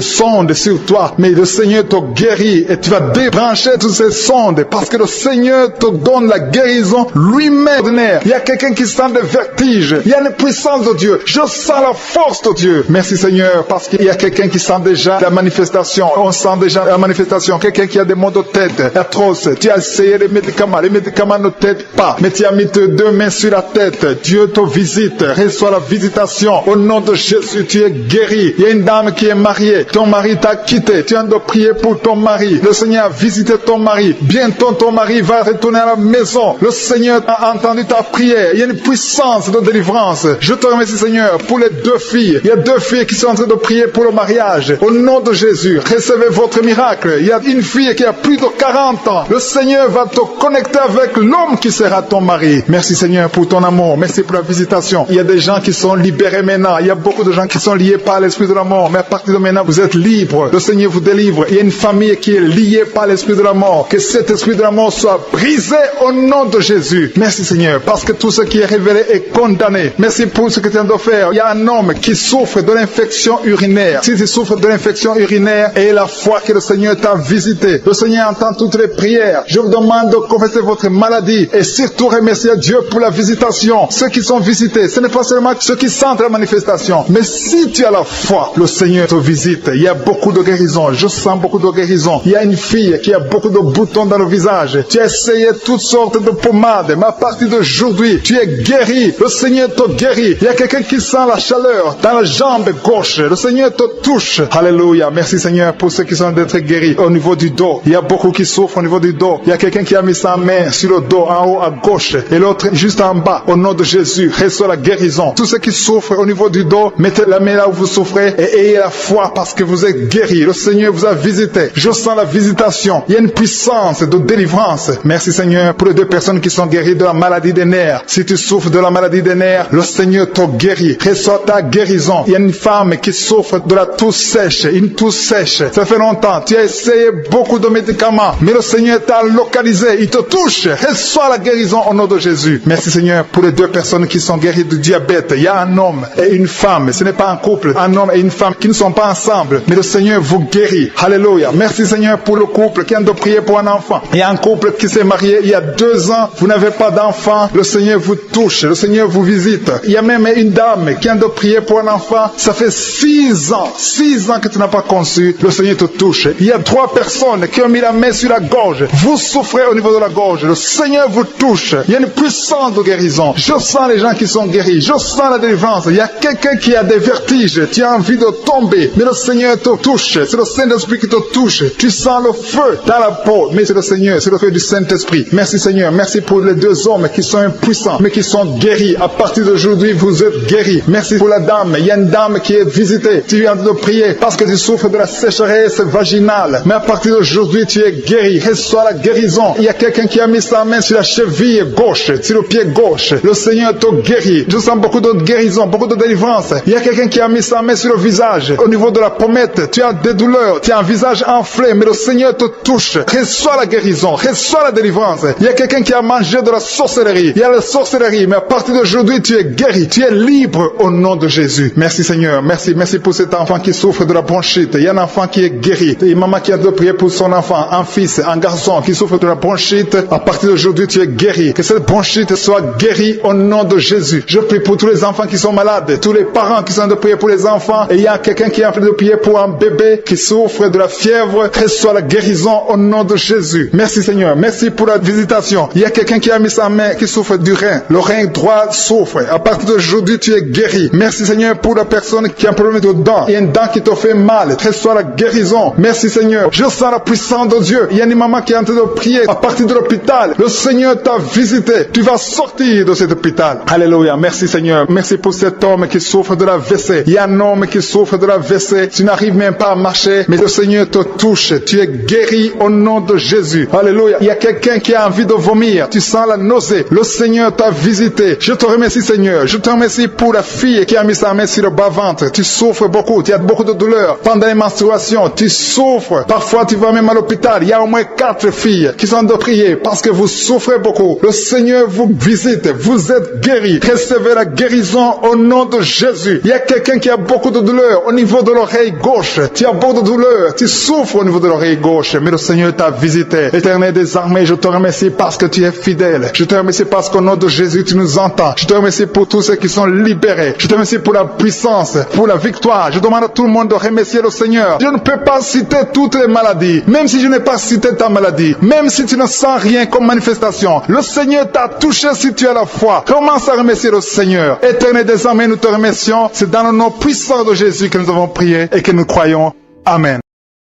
S2: sondes sur toi, mais le Seigneur te guérit et tu vas débrancher toutes ces sondes parce que le Seigneur te donne la guérison lui-même. Il y a quelqu'un qui sent des vertiges. Il y a une puissance de Dieu. Je sens la force de Dieu. Merci Seigneur parce qu'il y a quelqu'un qui sent déjà la manifestation. On sent déjà la manifestation. Quelqu'un qui a des maux de tête atroces. Tu as essayé les médicaments. Les médicaments ne t'aident pas, mais tu as mis 2 mains sur la tête. Dieu te visite. Reçois la visitation. Au nom de Jésus, tu es guéri. Il y a une dame qui est mariée. Ton mari t'a quitté. Tu as de prier pour ton mari. Le Seigneur a visité ton mari. Bientôt, ton mari va retourner à la maison. Le Seigneur a entendu ta prière. Il y a une puissance de délivrance. Je te remercie, Seigneur, pour les 2 filles. Il y a 2 filles qui sont en train de prier pour le mariage. Au nom de Jésus, recevez votre miracle. Il y a une fille qui a plus de 40 ans. Le Seigneur va te connecter avec l'homme qui sera ton mari. Merci, Seigneur, pour ton amour. Merci pour la visitation. Il y a des gens qui sont libérés maintenant. Il y a beaucoup de gens qui sont liés par l'esprit de la mort. Mais à partir de maintenant, vous êtes libres. Le Seigneur vous délivre. Il y a une famille qui est liée par l'esprit de la mort. Que cet esprit de la mort soit brisé au nom de Jésus. Merci, Seigneur, parce que tout ce qui est révélé est condamné. Merci pour ce que tu viens de faire. Il y a un homme qui souffre de l'infection urinaire. Si tu souffres de l'infection urinaire, et la foi que le Seigneur t'a visité, le Seigneur entend toutes les prières. Je vous demande de confesser votre maladie et surtout remercier Dieu pour la visitation. Ceux qui sont visités, ce n'est pas seulement ceux qui sentent la manifestation, mais si tu as la foi, le Seigneur te visite. Il y a beaucoup de guérison. Je sens beaucoup de guérison. Il y a une fille qui a beaucoup de boutons dans le visage. Tu as essayé toutes sortes de pommades, mais à partir d'aujourd'hui, tu es guéri. Le Seigneur te guéri. Il y a quelqu'un qui sent la chaleur dans la jambe gauche. Le Seigneur te touche. Alléluia. Merci Seigneur pour ceux qui sont d'être guéris au niveau du dos. Il y a beaucoup qui souffrent au niveau du dos. Il y a quelqu'un qui a mis sa main sur le dos en haut à gauche et l'autre juste en bas. Au nom de Jésus, reçois la guérison. Tous ceux qui souffrent au niveau du dos, mettez la main là où vous souffrez et ayez la foi parce que vous êtes guéris. Le Seigneur vous a visité. Je sens la visitation. Il y a une puissance de délivrance. Merci Seigneur pour les deux personnes qui sont guéries de la maladie des nerfs. Si tu souffres de la maladie des nerfs, le Seigneur te guérit. Reçois ta guérison. Il y a une femme qui souffre de la toux sèche, une toux sèche. Ça fait longtemps. Tu as essayé beaucoup de médicaments, mais le Seigneur t'a localisé. Il te touche. Reçois la guérison au nom de Jésus. Merci Seigneur pour les deux personnes qui sont guéries du diabète. Il y a un homme et une femme. Ce n'est pas un couple. Un homme et une femme qui ne sont pas ensemble, mais le Seigneur vous guérit. Alléluia. Merci Seigneur pour le couple qui vient de prier pour un enfant. Il y a un couple qui s'est marié il y a 2 ans. Vous n'avez pas d'enfant. Le Seigneur vous touche. Le Seigneur vous visite. Il y a même une dame qui vient de prier pour un enfant. Ça fait 6 ans. 6 ans que tu n'as pas conçu. Le Seigneur te touche. Il y a 3 personnes qui ont mis la main sur la gorge. Vous souffrez au niveau de la gorge. Le Seigneur vous touche. Il y a une puissance de guérison. Je sens les gens qui sont guéris. Je sens la délivrance. Il y a quelqu'un qui a des vertiges. Tu as envie de tomber. Mais le Seigneur te touche. C'est le Saint-Esprit qui te touche. Tu sens le feu dans la peau. Mais c'est le Seigneur. C'est le feu du Saint-Esprit. Merci Seigneur. Merci pour les 2 hommes qui sont impuissants, mais qui sont guéris. À partir d'aujourd'hui, vous êtes guéris. Merci pour la dame. Il y a une dame qui est visitée. Tu viens de prier parce que tu souffres de la sécheresse vaginale. Mais à partir d'aujourd'hui, tu es guéri. Reçois la guérison. Il y a quelqu'un qui a mis sa main sur la cheville gauche, sur le pied gauche. Le Seigneur te guérit. Je sens beaucoup de guérison, beaucoup de délivrance. Il y a quelqu'un qui a mis sa main sur le visage. Au niveau de la pommette, tu as des douleurs. Tu as un visage enflé, mais le Seigneur te touche. Reçois la guérison. Reçois la délivrance. Il y a quelqu'un qui a mangé de la sorcellerie. Il y a la sorcellerie, mais à partir d'aujourd'hui, tu es guéri. Tu es libre au nom de Jésus. Merci Seigneur. Merci. Merci pour cet enfant qui souffre de la bronchite. Il y a un enfant qui est guéri. Et une maman qui a de prier pour son enfant, un fils, un garçon qui souffre de la bronchite. À partir d'aujourd'hui, tu es guéri. Que cette bronchite soit guérie au nom de Jésus. Je prie pour tous les enfants qui sont malades, tous les parents qui sont de prier pour les enfants. Et il y a quelqu'un qui est en train de prier pour un bébé qui souffre de la fièvre. Reçois la guérison au nom de Jésus. Merci Seigneur. Merci pour la visitation. Il y a quelqu'un qui a mis sa main qui souffre du rein. Le rein droit souffre. À partir d'aujourd'hui, tu es guéri. Merci Seigneur pour la personne qui a un problème de dents. Il y a une dent qui te fait mal. Reçois la guérison. Merci Seigneur. Je sens la puissance de Dieu. Il y a une maman qui est en train de prier à partir de l'hôpital. Le Seigneur t'a visité. Tu vas sortir de cet hôpital. Alléluia. Merci Seigneur. Merci pour cet homme qui souffre de la WC. Il y a un homme qui souffre de la WC. Tu n'arrives même pas à marcher, mais le Seigneur te touche. Tu es guéri au nom de Jésus. Alléluia. Il y a quelqu'un qui a envie de vomir. Tu sens la nausée. Le Seigneur t'a visité. Je te remercie Seigneur. Je te remercie pour la fille qui a mis sa main sur le bas-ventre. Tu souffres beaucoup. Tu as beaucoup de douleurs. Pendant les menstruations, tu souffres. Parfois, tu vas même à l'hôpital. Il y a au moins 4 filles qui sont de prier parce que vous souffrez beaucoup. Le Seigneur vous visite. Vous êtes guéris. Recevez la guérison au nom de Jésus. Il y a quelqu'un qui a beaucoup de douleurs au niveau de l'oreille gauche. Tu as beaucoup de douleurs. Tu souffres au niveau de l'oreille gauche. Mais le Seigneur t'a visité. Éternel des armées, je te remercie parce que tu es fidèle. Je te remercie parce qu'au nom de Jésus, tu nous entends. Je te remercie pour tous ceux qui sont libérés. Je te remercie pour la puissance, pour la victoire. Je demande à tout le monde de remercier le Seigneur. Je ne peux pas citer toutes les maladies. Même si je n'ai pas cité ta maladie. Même si tu ne sens rien comme manifestation. Le Seigneur t'a touché si tu as la foi. Commence à remercier le Seigneur. Éternel des armées, nous te remercions. C'est dans le nom puissant de Jésus que nous avons prié et que nous croyons. Amen.